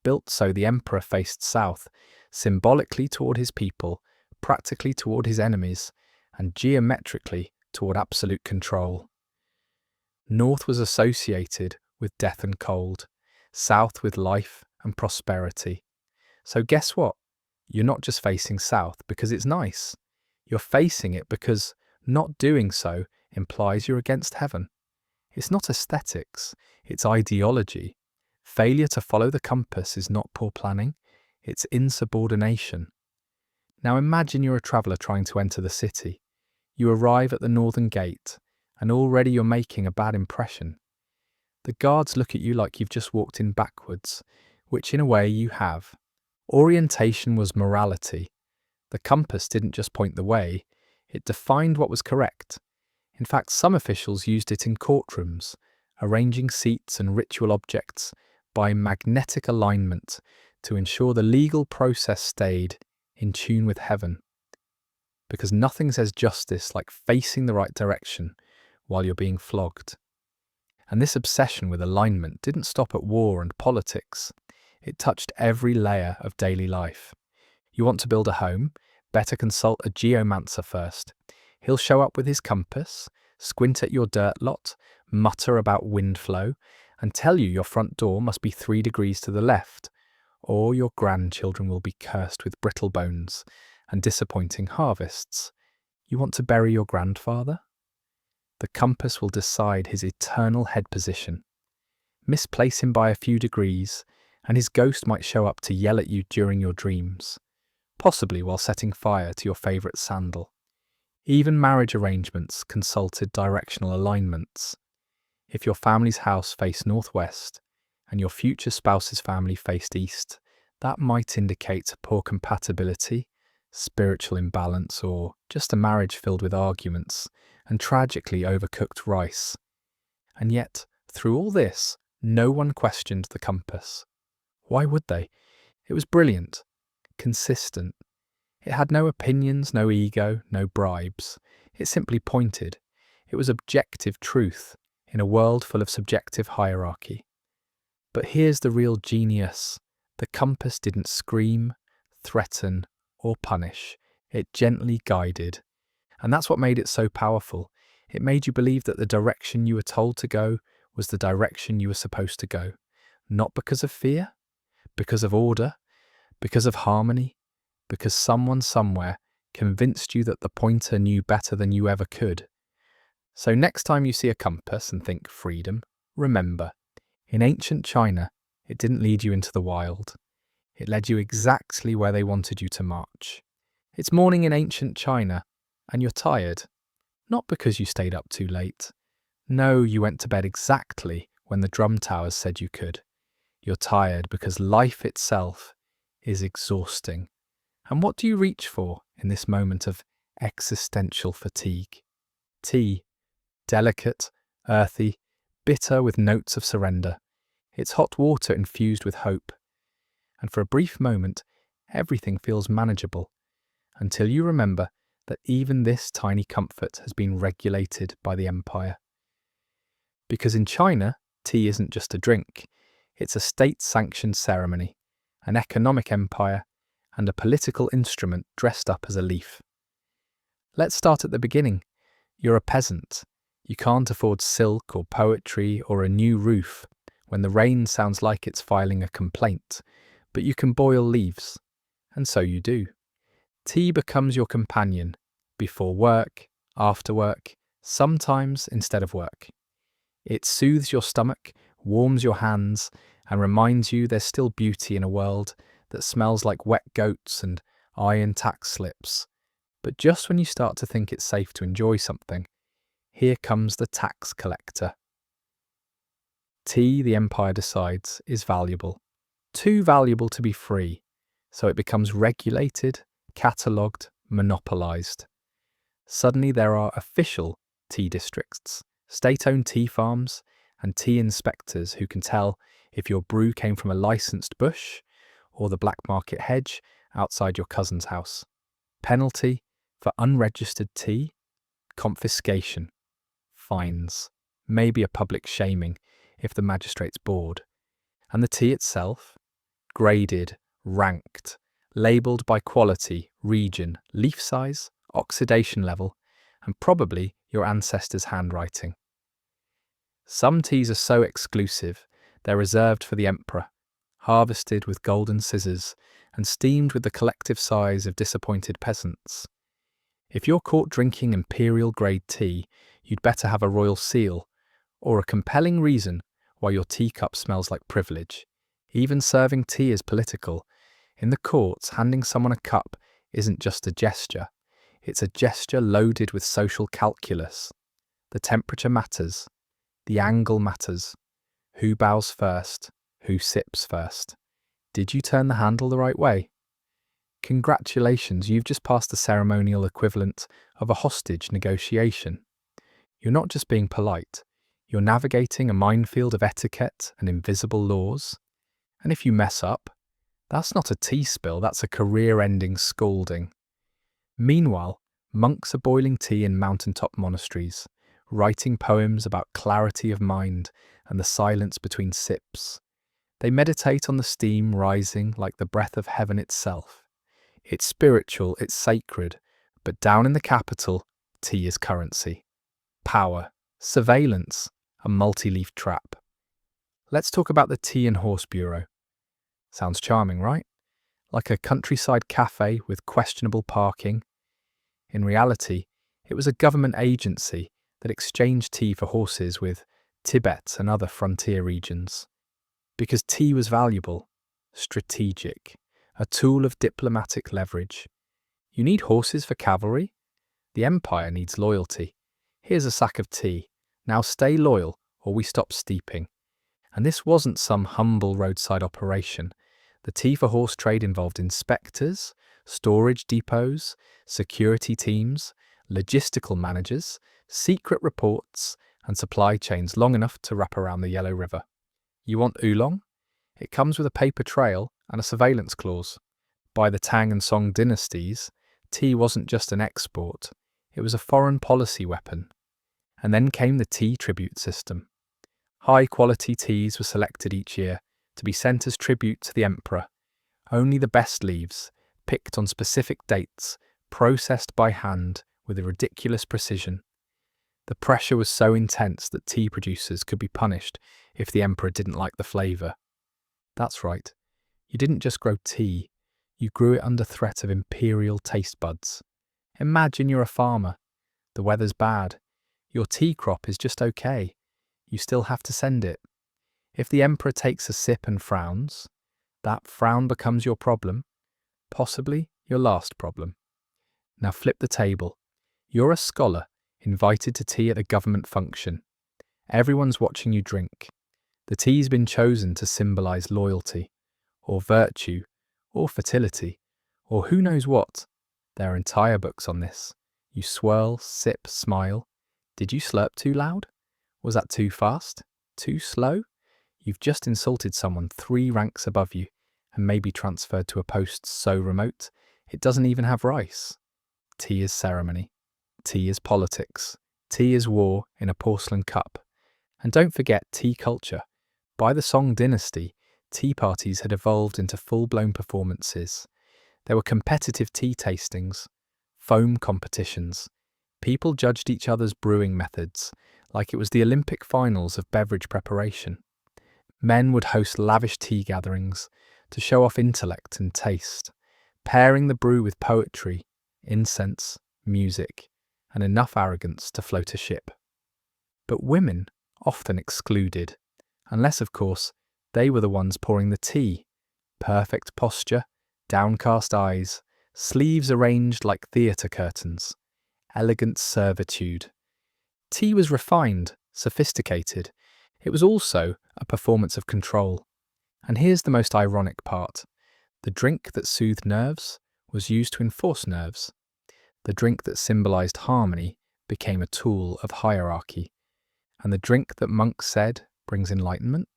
built so the emperor faced south, symbolically toward his people, practically toward his enemies, and geometrically toward absolute control. North was associated with death and cold, south with life and prosperity. So guess what? You're not just facing south because it's nice. You're facing it because not doing so implies you're against heaven. It's not aesthetics, it's ideology. Failure to follow the compass is not poor planning, it's insubordination. Now imagine you're a traveller trying to enter the city. You arrive at the northern gate, and already you're making a bad impression. The guards look at you like you've just walked in backwards, which in a way you have. Orientation was morality. The compass didn't just point the way, It defined what was correct. In fact, some officials used it in courtrooms, arranging seats and ritual objects by magnetic alignment to ensure the legal process stayed in tune with heaven. Because nothing says justice like facing the right direction while you're being flogged. And this obsession with alignment didn't stop at war and politics. It touched every layer of daily life. You want to build a home? Better consult a geomancer first. He'll show up with his compass, squint at your dirt lot, mutter about wind flow, and tell you your front door must be 3 degrees to the left, or your grandchildren will be cursed with brittle bones and disappointing harvests. You want to bury your grandfather? The compass will decide his eternal head position. Misplace him by a few degrees, and his ghost might show up to yell at you during your dreams, possibly while setting fire to your favourite sandal. Even marriage arrangements consulted directional alignments. If your family's house faced northwest and your future spouse's family faced east, that might indicate poor compatibility, spiritual imbalance, or just a marriage filled with arguments and tragically overcooked rice. And yet, through all this, no one questioned the compass. Why would they? It was brilliant, consistent. It had no opinions, no ego, no bribes. It simply pointed. It was objective truth in a world full of subjective hierarchy. But here's the real genius. The compass didn't scream, threaten, or punish. It gently guided. And that's what made it so powerful. It made you believe that the direction you were told to go was the direction you were supposed to go. Not because of fear, because of order, because of harmony, because someone somewhere convinced you that the pointer knew better than you ever could. So next time you see a compass and think freedom, remember, in ancient China, it didn't lead you into the wild. It led you exactly where they wanted you to march. It's morning in ancient China, and you're tired. Not because you stayed up too late. No, you went to bed exactly when the drum towers said you could. You're tired because life itself is exhausting. And what do you reach for in this moment of existential fatigue? Tea. Delicate, earthy, bitter with notes of surrender. It's hot water infused with hope. And for a brief moment, everything feels manageable, until you remember that even this tiny comfort has been regulated by the empire. Because in China, tea isn't just a drink, it's a state-sanctioned ceremony, an economic empire, and a political instrument dressed up as a leaf. Let's start at the beginning. You're a peasant. You can't afford silk or poetry or a new roof when the rain sounds like it's filing a complaint, but you can boil leaves, and so you do. Tea becomes your companion, before work, after work, sometimes instead of work. It soothes your stomach, warms your hands, and reminds you there's still beauty in a world that smells like wet goats and iron tax slips. But just when you start to think it's safe to enjoy something, here comes the tax collector. Tea, the empire decides, is valuable. Too valuable to be free, so it becomes regulated, catalogued, monopolised. Suddenly there are official tea districts, state-owned tea farms, and tea inspectors who can tell if your brew came from a licensed bush or the black market hedge outside your cousin's house. Penalty for unregistered tea? Confiscation. Fines. Maybe a public shaming if the magistrate's bored. And the tea itself? Graded, ranked, labelled by quality, region, leaf size, oxidation level, and probably your ancestors' handwriting. Some teas are so exclusive, they're reserved for the emperor, harvested with golden scissors and steamed with the collective sighs of disappointed peasants. If you're caught drinking imperial-grade tea, you'd better have a royal seal, or a compelling reason why your teacup smells like privilege. Even serving tea is political. In the courts, handing someone a cup isn't just a gesture. It's a gesture loaded with social calculus. The temperature matters. The angle matters. Who bows first? Who sips first? Did you turn the handle the right way? Congratulations, you've just passed the ceremonial equivalent of a hostage negotiation. You're not just being polite, you're navigating a minefield of etiquette and invisible laws. And if you mess up, that's not a tea spill, that's a career-ending scolding. Meanwhile, monks are boiling tea in mountaintop monasteries, writing poems about clarity of mind and the silence between sips. They meditate on the steam rising like the breath of heaven itself. It's spiritual, it's sacred, but down in the capital, tea is currency. Power, surveillance, a multi-leaf trap. Let's talk about the Tea and Horse Bureau. Sounds charming, right? Like a countryside cafe with questionable parking. In reality, it was a government agency that exchanged tea for horses with Tibet and other frontier regions. Because tea was valuable, strategic, a tool of diplomatic leverage. You need horses for cavalry? The empire needs loyalty. Here's a sack of tea. Now stay loyal or we stop steeping. And this wasn't some humble roadside operation. The tea for horse trade involved inspectors, storage depots, security teams, logistical managers, secret reports, and supply chains long enough to wrap around the Yellow River. You want oolong? It comes with a paper trail and a surveillance clause. By the Tang and Song dynasties, tea wasn't just an export, it was a foreign policy weapon. And then came the tea tribute system. High-quality teas were selected each year to be sent as tribute to the emperor. Only the best leaves, picked on specific dates, processed by hand with a ridiculous precision. The pressure was so intense that tea producers could be punished if the emperor didn't like the flavour. That's right, you didn't just grow tea, you grew it under threat of imperial taste buds. Imagine you're a farmer. The weather's bad. Your tea crop is just okay. You still have to send it. If the emperor takes a sip and frowns, that frown becomes your problem, possibly your last problem. Now flip the table. You're a scholar, invited to tea at a government function. Everyone's watching you drink. The tea's been chosen to symbolise loyalty, or virtue, or fertility, or who knows what. There are entire books on this. You swirl, sip, smile. Did you slurp too loud? Was that too fast? Too slow? You've just insulted someone 3 ranks above you and maybe transferred to a post so remote it doesn't even have rice. Tea is ceremony. Tea is politics. Tea is war in a porcelain cup. And don't forget tea culture. By the Song dynasty, tea parties had evolved into full-blown performances. There were competitive tea tastings, foam competitions. People judged each other's brewing methods, like it was the Olympic finals of beverage preparation. Men would host lavish tea gatherings to show off intellect and taste, pairing the brew with poetry, incense, music, and enough arrogance to float a ship. But women often excluded, unless, of course, they were the ones pouring the tea. Perfect posture, downcast eyes, sleeves arranged like theatre curtains, elegant servitude. Tea was refined, sophisticated. It was also a performance of control. And here's the most ironic part. The drink that soothed nerves was used to enforce nerves. The drink that symbolised harmony became a tool of hierarchy. And the drink that monks said brings enlightenment?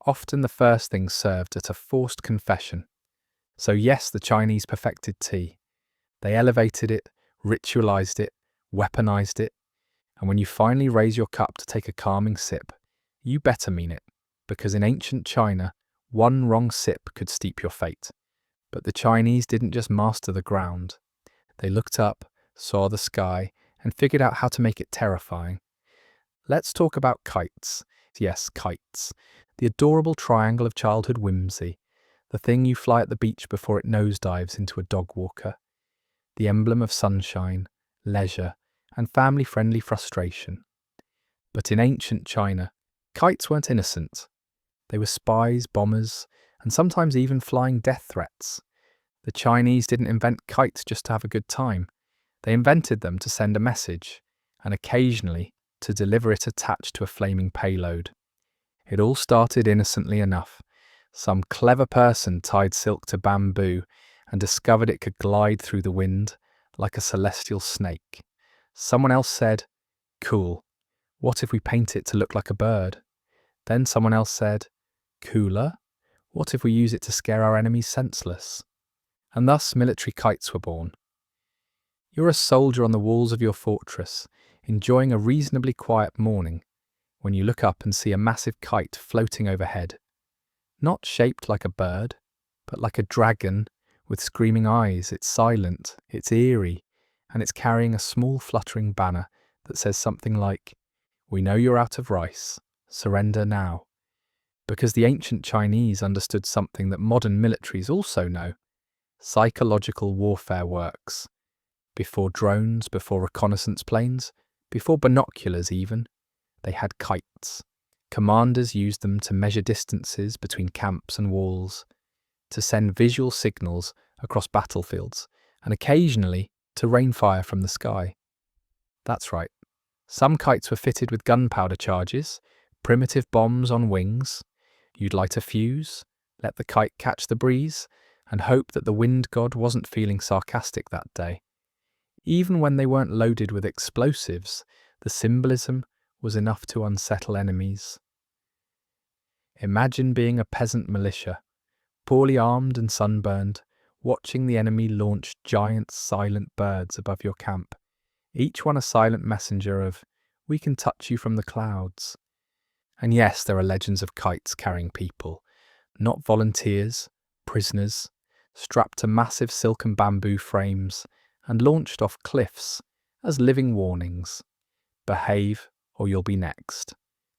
Often the first thing served at a forced confession. So yes, the Chinese perfected tea. They elevated it, ritualised it, weaponised it, and when you finally raise your cup to take a calming sip, you better mean it, because in ancient China, one wrong sip could steep your fate. But the Chinese didn't just master the ground. They looked up, saw the sky, and figured out how to make it terrifying. Let's talk about kites. Yes, kites. The adorable triangle of childhood whimsy. The thing you fly at the beach before it nosedives into a dog walker. The emblem of sunshine, leisure, and family-friendly frustration. But in ancient China, kites weren't innocent. They were spies, bombers, and sometimes even flying death threats. The Chinese didn't invent kites just to have a good time. They invented them to send a message, and occasionally to deliver it attached to a flaming payload. It all started innocently enough. Some clever person tied silk to bamboo and discovered it could glide through the wind like a celestial snake. Someone else said, "Cool, what if we paint it to look like a bird?" Then someone else said, "Cooler, what if we use it to scare our enemies senseless?" And thus military kites were born. You're a soldier on the walls of your fortress, enjoying a reasonably quiet morning, when you look up and see a massive kite floating overhead. Not shaped like a bird, but like a dragon with screaming eyes. It's silent, it's eerie, and it's carrying a small fluttering banner that says something like, "We know you're out of rice, surrender now." Because the ancient Chinese understood something that modern militaries also know. Psychological warfare works. Before drones, before reconnaissance planes, before binoculars even, they had kites. Commanders used them to measure distances between camps and walls, to send visual signals across battlefields, and occasionally to rain fire from the sky. That's right. Some kites were fitted with gunpowder charges, primitive bombs on wings. You'd light a fuse, let the kite catch the breeze, and hope that the wind god wasn't feeling sarcastic that day. Even when they weren't loaded with explosives, the symbolism was enough to unsettle enemies. Imagine being a peasant militia, poorly armed and sunburned, watching the enemy launch giant silent birds above your camp, each one a silent messenger of, "We can touch you from the clouds." And yes, there are legends of kites carrying people, not volunteers, prisoners, strapped to massive silken bamboo frames and launched off cliffs as living warnings. Behave or you'll be next.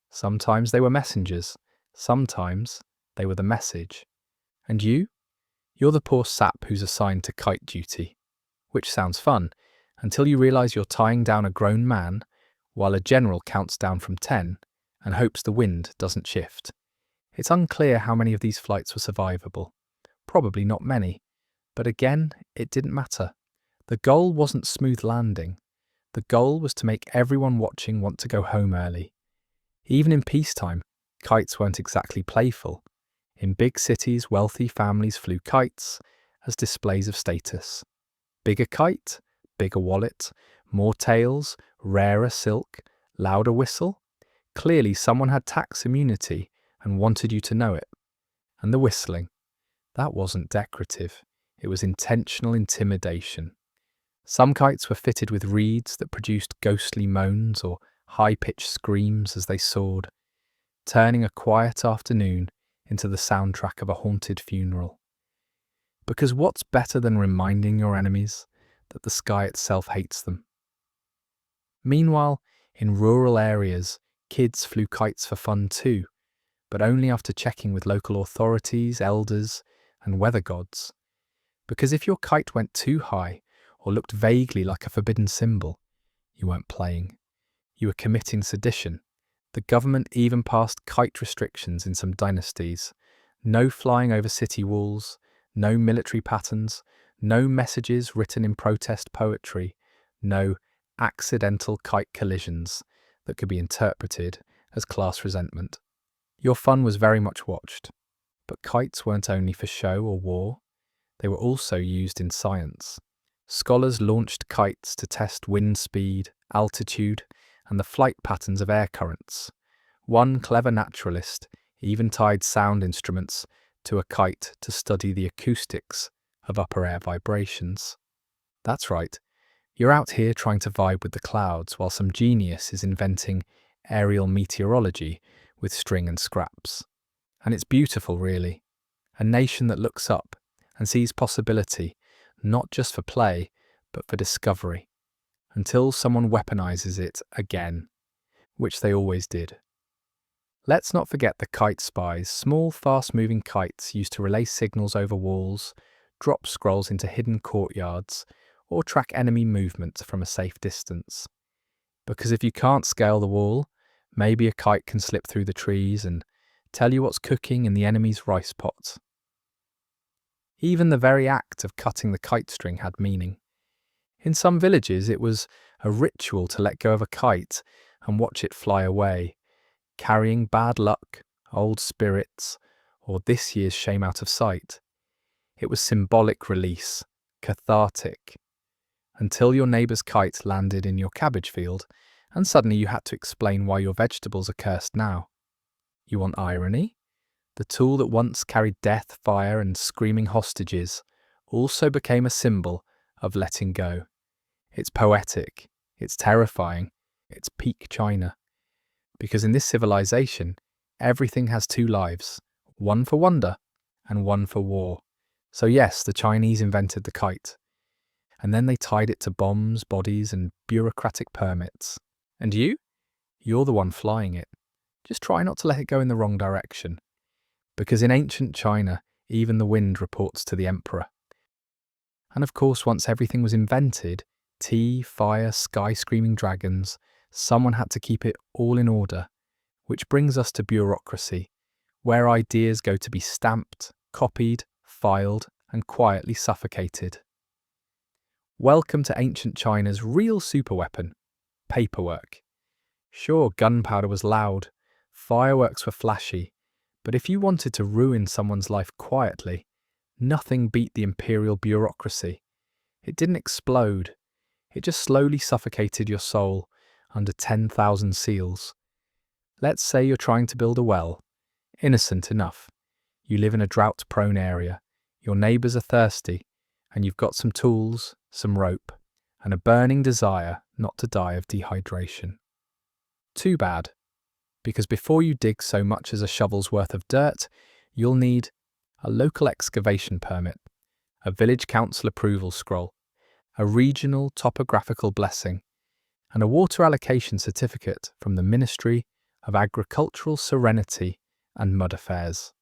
Sometimes they were messengers, sometimes they were the message. And you're the poor sap who's assigned to kite duty, which sounds fun, until you realise you're tying down a grown man while a general counts down from 10 and hopes the wind doesn't shift. It's unclear how many of these flights were survivable. Probably not many. But again, it didn't matter. The goal wasn't smooth landing. The goal was to make everyone watching want to go home early. Even in peacetime, kites weren't exactly playful. In big cities, wealthy families flew kites as displays of status. Bigger kite, bigger wallet, more tails, rarer silk, louder whistle. Clearly someone had tax immunity and wanted you to know it. And the whistling, that wasn't decorative. It was intentional intimidation. Some kites were fitted with reeds that produced ghostly moans or high-pitched screams as they soared, turning a quiet afternoon into the soundtrack of a haunted funeral. Because what's better than reminding your enemies that the sky itself hates them? Meanwhile, in rural areas, kids flew kites for fun too, but only after checking with local authorities, elders, and weather gods. Because if your kite went too high or looked vaguely like a forbidden symbol, you weren't playing. You were committing sedition. The government even passed kite restrictions in some dynasties. No flying over city walls, no military patterns, no messages written in protest poetry, no accidental kite collisions that could be interpreted as class resentment. Your fun was very much watched. But kites weren't only for show or war. They were also used in science. Scholars launched kites to test wind speed, altitude, and the flight patterns of air currents. One clever naturalist even tied sound instruments to a kite to study the acoustics of upper air vibrations. That's right, you're out here trying to vibe with the clouds while some genius is inventing aerial meteorology with string and scraps. And it's beautiful, really. A nation that looks up and sees possibility, not just for play, but for discovery, until someone weaponizes it again, which they always did. Let's not forget the kite spies, small, fast-moving kites used to relay signals over walls, drop scrolls into hidden courtyards, or track enemy movement from a safe distance. Because if you can't scale the wall, maybe a kite can slip through the trees and tell you what's cooking in the enemy's rice pot. Even the very act of cutting the kite string had meaning. In some villages, it was a ritual to let go of a kite and watch it fly away, carrying bad luck, old spirits, or this year's shame out of sight. It was symbolic release, cathartic, until your neighbour's kite landed in your cabbage field, and suddenly you had to explain why your vegetables are cursed now. You want irony? The tool that once carried death, fire, and screaming hostages also became a symbol of letting go. It's poetic, it's terrifying, it's peak China. Because in this civilization, everything has two lives, one for wonder and one for war. So yes, the Chinese invented the kite. And then they tied it to bombs, bodies, and bureaucratic permits. And you? You're the one flying it. Just try not to let it go in the wrong direction. Because in ancient China, even the wind reports to the emperor. And of course, once everything was invented, tea, fire, sky-screaming dragons, someone had to keep it all in order. Which brings us to bureaucracy, where ideas go to be stamped, copied, filed, and quietly suffocated. Welcome to ancient China's real superweapon, paperwork. Sure, gunpowder was loud, fireworks were flashy, but if you wanted to ruin someone's life quietly, nothing beat the imperial bureaucracy. It didn't explode, it just slowly suffocated your soul under 10,000 seals. Let's say you're trying to build a well. Innocent enough. You live in a drought-prone area, your neighbours are thirsty, and you've got some tools, some rope, and a burning desire not to die of dehydration. Too bad, because before you dig so much as a shovel's worth of dirt, you'll need a local excavation permit, a village council approval scroll, a regional topographical blessing, and a water allocation certificate from the Ministry of Agricultural Serenity and Mud Affairs.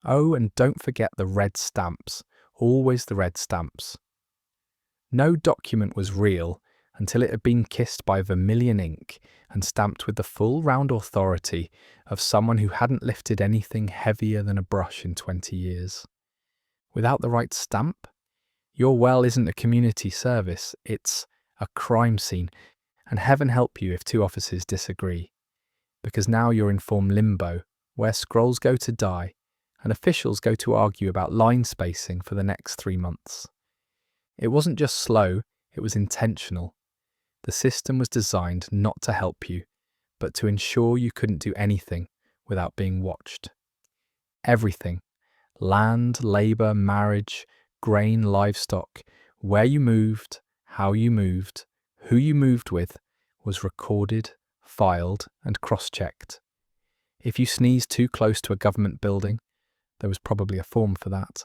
Oh, and don't forget the red stamps, always the red stamps. No document was real until it had been kissed by vermilion ink and stamped with the full round authority of someone who hadn't lifted anything heavier than a brush in 20 years. Without the right stamp, your well isn't a community service, it's a crime scene, and heaven help you if two officers disagree. Because now you're in form limbo, where scrolls go to die, and officials go to argue about line spacing for the next 3 months. It wasn't just slow, it was intentional. The system was designed not to help you, but to ensure you couldn't do anything without being watched. Everything, land, labour, marriage, grain, livestock, where you moved, how you moved, who you moved with, was recorded, filed, and cross-checked. If you sneezed too close to a government building, there was probably a form for that.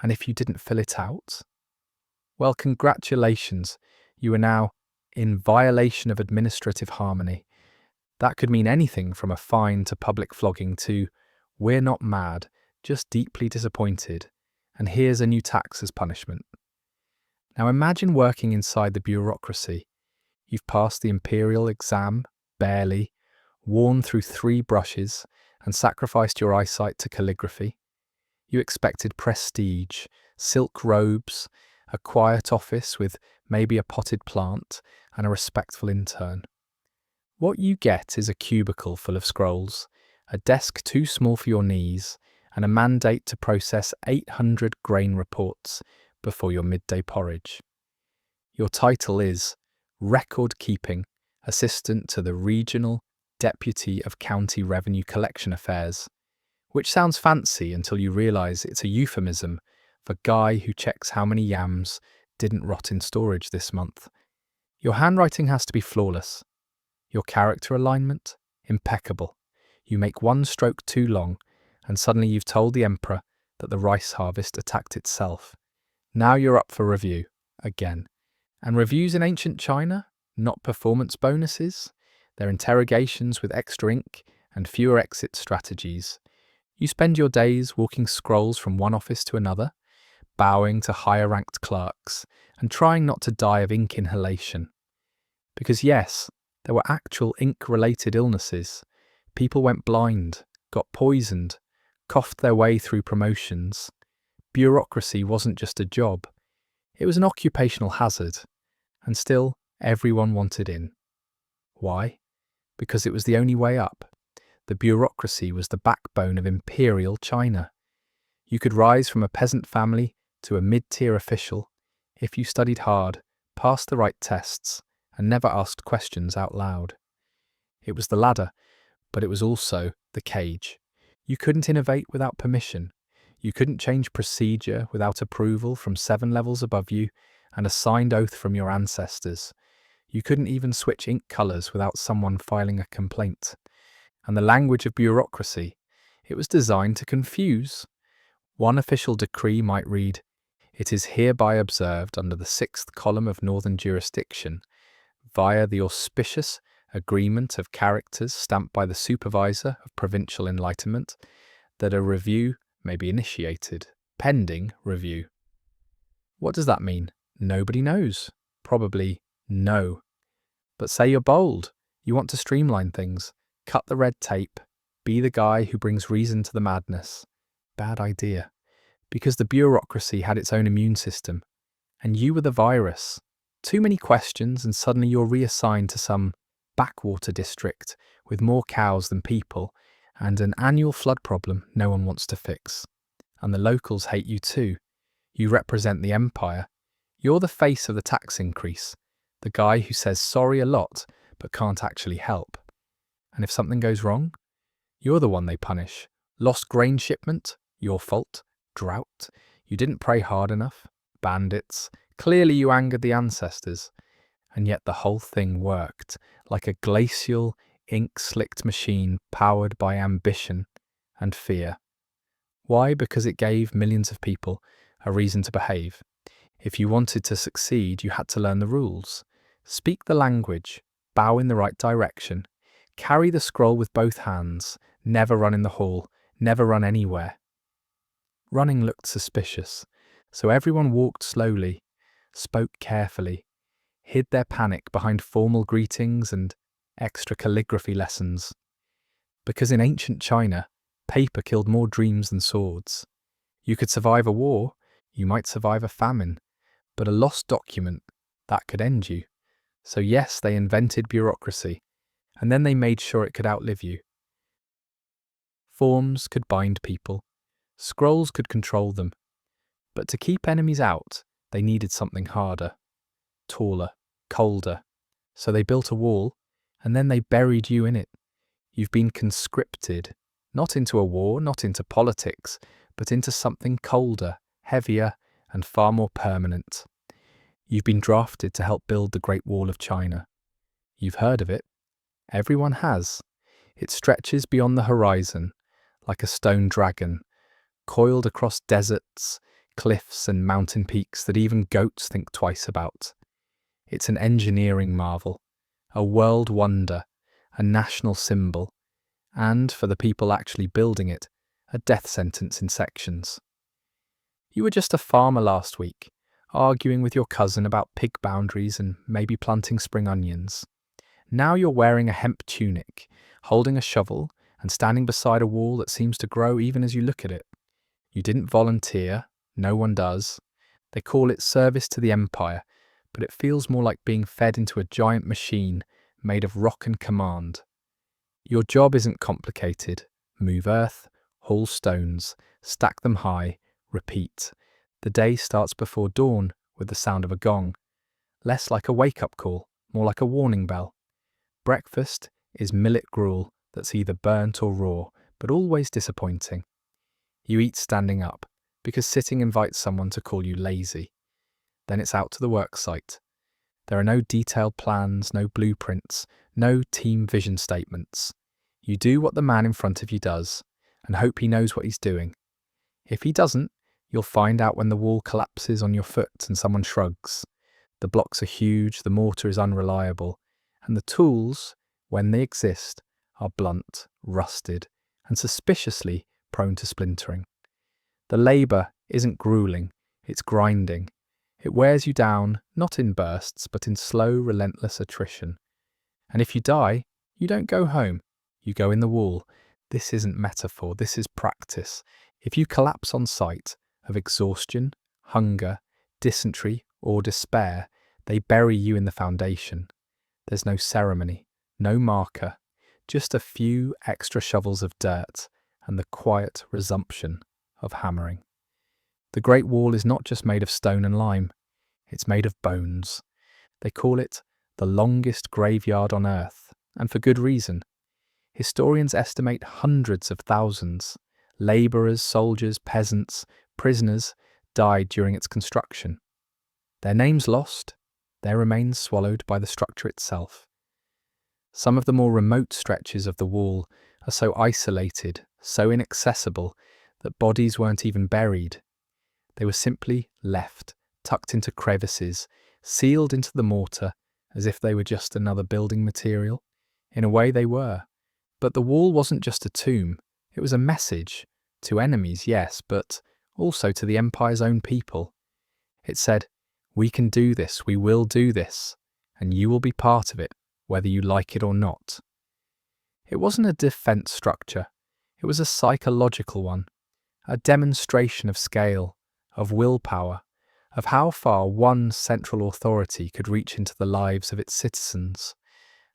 And if you didn't fill it out, well, congratulations, you are now in violation of administrative harmony. That could mean anything from a fine to public flogging to, we're not mad, just deeply disappointed, and here's a new tax as punishment. Now imagine working inside the bureaucracy. You've passed the imperial exam, barely, worn through 3 brushes, and sacrificed your eyesight to calligraphy. You expected prestige, silk robes, a quiet office with maybe a potted plant, and a respectful intern. What you get is a cubicle full of scrolls, a desk too small for your knees, and a mandate to process 800 grain reports before your midday porridge. Your title is Record-Keeping Assistant to the Regional Deputy of County Revenue Collection Affairs, which sounds fancy until you realise it's a euphemism for guy who checks how many yams didn't rot in storage this month. Your handwriting has to be flawless. Your character alignment, impeccable. You make one stroke too long, and suddenly you've told the emperor that the rice harvest attacked itself. Now you're up for review, again. And reviews in ancient China? Not performance bonuses. They're interrogations with extra ink and fewer exit strategies. You spend your days walking scrolls from one office to another, bowing to higher-ranked clerks, and trying not to die of ink inhalation. Because yes, there were actual ink-related illnesses. People went blind, got poisoned, coughed their way through promotions. Bureaucracy wasn't just a job. It was an occupational hazard. And still, everyone wanted in. Why? Because it was the only way up. The bureaucracy was the backbone of imperial China. You could rise from a peasant family to a mid-tier official if you studied hard, passed the right tests, and never asked questions out loud. It was the ladder, but it was also the cage. You couldn't innovate without permission. You couldn't change procedure without approval from 7 levels above you and a signed oath from your ancestors. You couldn't even switch ink colours without someone filing a complaint. And the language of bureaucracy, it was designed to confuse. One official decree might read, "It is hereby observed under the 6th column of Northern Jurisdiction, via the auspicious agreement of characters stamped by the Supervisor of Provincial Enlightenment, that a review may be initiated, pending review." What does that mean? Nobody knows. Probably no. But say you're bold. You want to streamline things, cut the red tape, be the guy who brings reason to the madness. Bad idea. Because the bureaucracy had its own immune system, and you were the virus. Too many questions and suddenly you're reassigned to some backwater district with more cows than people and an annual flood problem no one wants to fix. And the locals hate you too. You represent the empire. You're the face of the tax increase, the guy who says sorry a lot but can't actually help. And if something goes wrong, you're the one they punish. Lost grain shipment? Your fault. Drought? You didn't pray hard enough. Bandits? Clearly you angered the ancestors. And yet the whole thing worked, like a glacial, ink-slicked machine powered by ambition and fear. Why? Because it gave millions of people a reason to behave. If you wanted to succeed, you had to learn the rules. Speak the language, bow in the right direction, carry the scroll with both hands, never run in the hall, never run anywhere. Running looked suspicious, so everyone walked slowly, spoke carefully, hid their panic behind formal greetings and extra calligraphy lessons. Because in ancient China, paper killed more dreams than swords. You could survive a war, you might survive a famine, but a lost document, that could end you. So yes, they invented bureaucracy, and then they made sure it could outlive you. Forms could bind people, scrolls could control them, but to keep enemies out, they needed something harder, taller, colder. So they built a wall, and then they buried you in it. You've been conscripted, not into a war, not into politics, but into something colder, heavier, and far more permanent. You've been drafted to help build the Great Wall of China. You've heard of it. Everyone has. It stretches beyond the horizon, like a stone dragon, coiled across deserts, cliffs, and mountain peaks that even goats think twice about. It's an engineering marvel, a world wonder, a national symbol, and, for the people actually building it, a death sentence in sections. You were just a farmer last week, arguing with your cousin about pig boundaries and maybe planting spring onions. Now you're wearing a hemp tunic, holding a shovel, and standing beside a wall that seems to grow even as you look at it. You didn't volunteer, no one does. They call it service to the empire, but it feels more like being fed into a giant machine made of rock and command. Your job isn't complicated. Move earth, haul stones, stack them high, repeat. The day starts before dawn with the sound of a gong. Less like a wake-up call, more like a warning bell. Breakfast is millet gruel that's either burnt or raw, but always disappointing. You eat standing up, because sitting invites someone to call you lazy. Then it's out to the work site. There are no detailed plans, no blueprints, no team vision statements. You do what the man in front of you does, and hope he knows what he's doing. If he doesn't, you'll find out when the wall collapses on your foot and someone shrugs. The blocks are huge, the mortar is unreliable, and the tools, when they exist, are blunt, rusted, and suspiciously prone to splintering. The labour isn't grueling, it's grinding. It wears you down, not in bursts, but in slow, relentless attrition. And if you die, you don't go home, you go in the wall. This isn't metaphor, this is practice. If you collapse on sight of exhaustion, hunger, dysentery, or despair, they bury you in the foundation. There's no ceremony, no marker, just a few extra shovels of dirt and the quiet resumption of hammering. The Great Wall is not just made of stone and lime, it's made of bones. They call it the longest graveyard on Earth, and for good reason. Historians estimate hundreds of thousands, labourers, soldiers, peasants, prisoners, died during its construction. Their names lost, their remains swallowed by the structure itself. Some of the more remote stretches of the wall are so isolated, so inaccessible, that bodies weren't even buried. They were simply left, tucked into crevices, sealed into the mortar, as if they were just another building material. In a way they were. But the wall wasn't just a tomb, it was a message. To enemies, yes, but also to the Empire's own people. It said, "We can do this, we will do this, and you will be part of it, whether you like it or not." It wasn't a defense structure, it was a psychological one, a demonstration of scale, of willpower, of how far one central authority could reach into the lives of its citizens,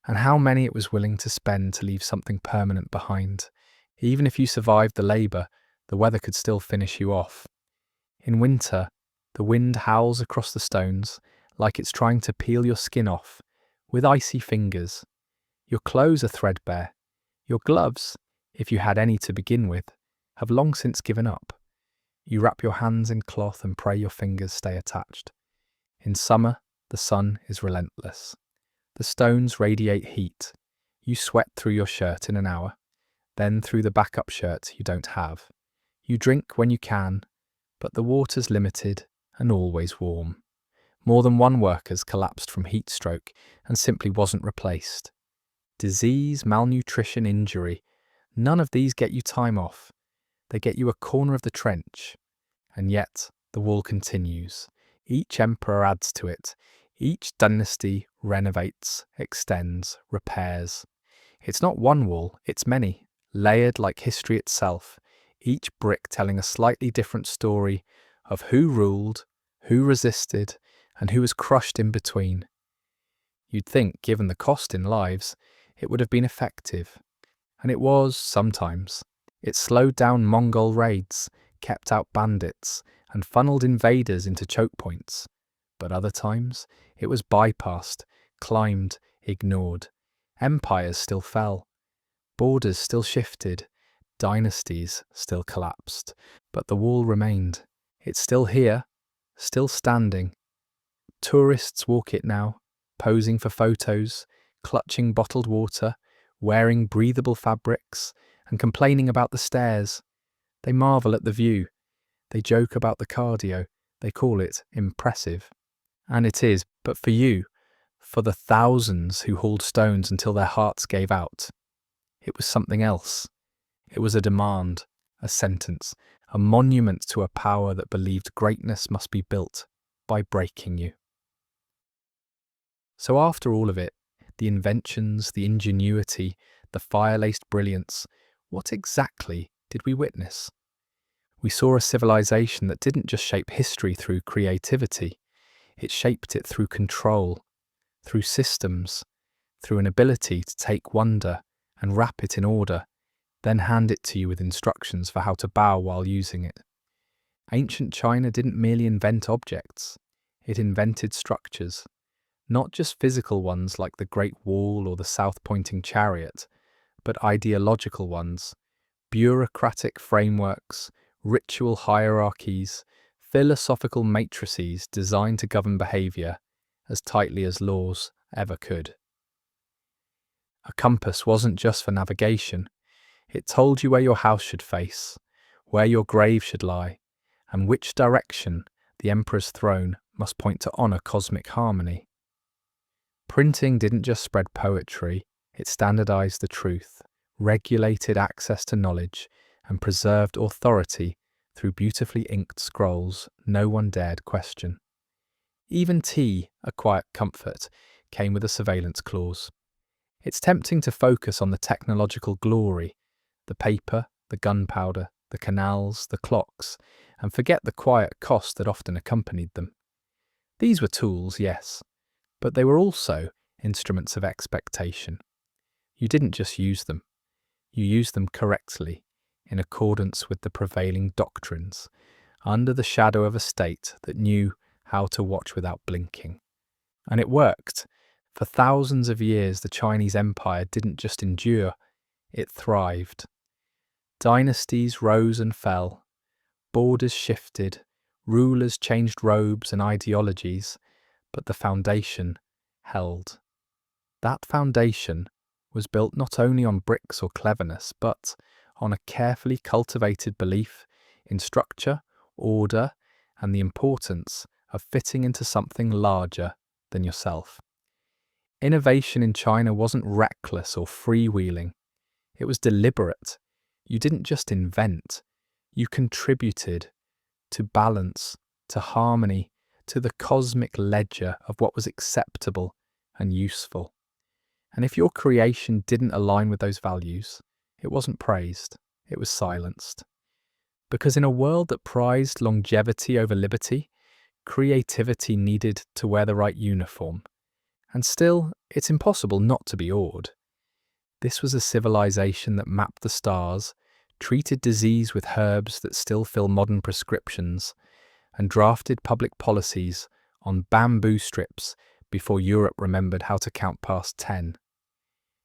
and how many it was willing to spend to leave something permanent behind. Even if you survived the labour, the weather could still finish you off. In winter, the wind howls across the stones like it's trying to peel your skin off, with icy fingers. Your clothes are threadbare. Your gloves, if you had any to begin with, have long since given up. You wrap your hands in cloth and pray your fingers stay attached. In summer, the sun is relentless. The stones radiate heat. You sweat through your shirt in an hour, then through the backup shirt you don't have. You drink when you can, but the water's limited and always warm. More than one worker's collapsed from heat stroke and simply wasn't replaced. Disease, malnutrition, injury, none of these get you time off. They get you a corner of the trench. And yet, the wall continues. Each emperor adds to it. Each dynasty renovates, extends, repairs. It's not one wall, it's many, layered like history itself, each brick telling a slightly different story of who ruled, who resisted, and who was crushed in between. You'd think, given the cost in lives, it would have been effective. And it was, sometimes. It slowed down Mongol raids, kept out bandits, and funneled invaders into choke points. But other times, it was bypassed, climbed, ignored. Empires still fell. Borders still shifted. Dynasties still collapsed. But the wall remained. It's still here, still standing. Tourists walk it now, posing for photos, clutching bottled water, wearing breathable fabrics, and complaining about the stairs. They marvel at the view. They joke about the cardio. They call it impressive. And it is, but for you, for the thousands who hauled stones until their hearts gave out, it was something else. It was a demand, a sentence, a monument to a power that believed greatness must be built by breaking you. So after all of it, the inventions, the ingenuity, the fire-laced brilliance, what exactly did we witness? We saw a civilization that didn't just shape history through creativity, it shaped it through control, through systems, through an ability to take wonder and wrap it in order, then hand it to you with instructions for how to bow while using it. Ancient China didn't merely invent objects, it invented structures, not just physical ones like the Great Wall or the south-pointing chariot, but ideological ones, bureaucratic frameworks, ritual hierarchies, philosophical matrices designed to govern behaviour as tightly as laws ever could. A compass wasn't just for navigation, it told you where your house should face, where your grave should lie, and which direction the emperor's throne must point to honour cosmic harmony. Printing didn't just spread poetry, it standardised the truth, regulated access to knowledge, and preserved authority through beautifully inked scrolls no one dared question. Even tea, a quiet comfort, came with a surveillance clause. It's tempting to focus on the technological glory, the paper, the gunpowder, the canals, the clocks, and forget the quiet cost that often accompanied them. These were tools, yes, but they were also instruments of expectation. You didn't just use them. You used them correctly, in accordance with the prevailing doctrines, under the shadow of a state that knew how to watch without blinking. And it worked. For thousands of years, the Chinese Empire didn't just endure, it thrived. Dynasties rose and fell, borders shifted, rulers changed robes and ideologies, but the foundation held. That foundation was built not only on bricks or cleverness, but on a carefully cultivated belief in structure, order, and the importance of fitting into something larger than yourself. Innovation in China wasn't reckless or freewheeling. It was deliberate. You didn't just invent, you contributed to balance, to harmony, to the cosmic ledger of what was acceptable and useful. And if your creation didn't align with those values, it wasn't praised, it was silenced. Because in a world that prized longevity over liberty, creativity needed to wear the right uniform. And still, it's impossible not to be awed. This was a civilization that mapped the stars, treated disease with herbs that still fill modern prescriptions, and drafted public policies on bamboo strips before Europe remembered how to count past 10.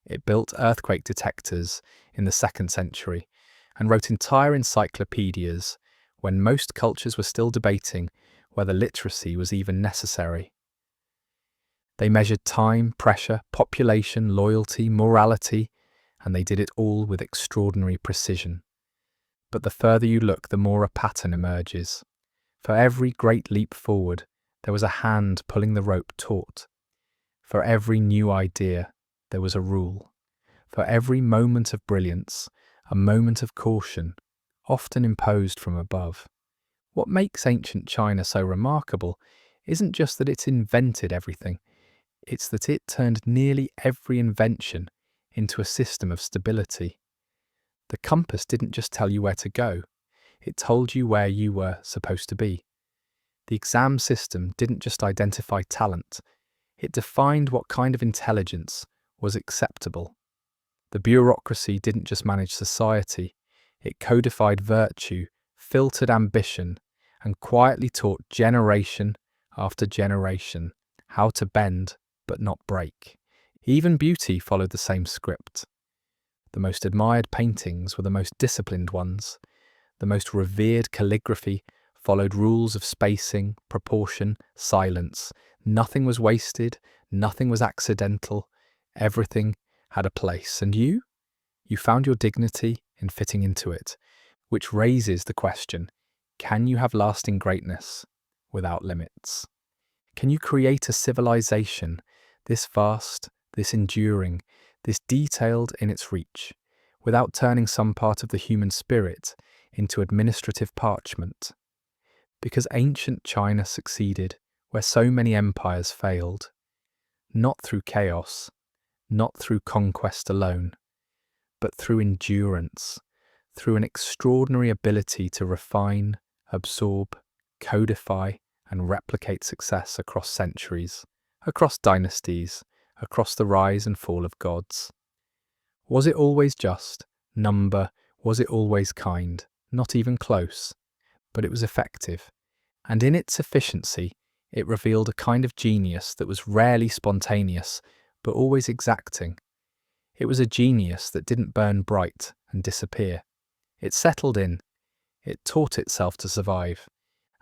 It built earthquake detectors in the 2nd century and wrote entire encyclopedias when most cultures were still debating whether literacy was even necessary. They measured time, pressure, population, loyalty, morality, and they did it all with extraordinary precision. But the further you look, the more a pattern emerges. For every great leap forward, there was a hand pulling the rope taut. For every new idea, there was a rule. For every moment of brilliance, a moment of caution, often imposed from above. What makes ancient China so remarkable isn't just that it invented everything, it's that it turned nearly every invention into a system of stability. The compass didn't just tell you where to go, it told you where you were supposed to be. The exam system didn't just identify talent, it defined what kind of intelligence was acceptable. The bureaucracy didn't just manage society, it codified virtue, filtered ambition, and quietly taught generation after generation how to bend but not break. Even beauty followed the same script. The most admired paintings were the most disciplined ones. The most revered calligraphy followed rules of spacing, proportion, silence. Nothing was wasted, nothing was accidental, everything had a place. And you? You found your dignity in fitting into it, which raises the question, can you have lasting greatness without limits? Can you create a civilization this vast, this enduring, this detailed in its reach, without turning some part of the human spirit into administrative parchment? Because ancient China succeeded where so many empires failed, not through chaos, not through conquest alone, but through endurance, through an extraordinary ability to refine, absorb, codify, and replicate success across centuries, across dynasties, across the rise and fall of gods. Was it always just, number, was it always kind? Not even close, but it was effective, and in its efficiency, it revealed a kind of genius that was rarely spontaneous, but always exacting. It was a genius that didn't burn bright and disappear. It settled in, it taught itself to survive,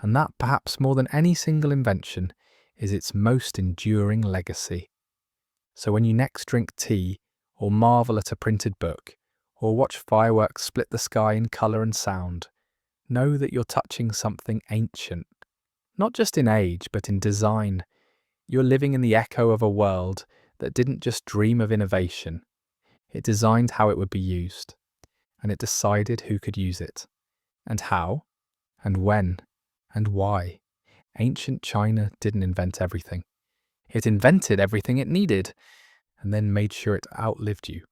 and that perhaps more than any single invention is its most enduring legacy. So when you next drink tea, or marvel at a printed book, or watch fireworks split the sky in colour and sound, know that you're touching something ancient. Not just in age, but in design. You're living in the echo of a world that didn't just dream of innovation. It designed how it would be used, and it decided who could use it, and how, and when, and why. Ancient China didn't invent everything. It invented everything it needed, and then made sure it outlived you.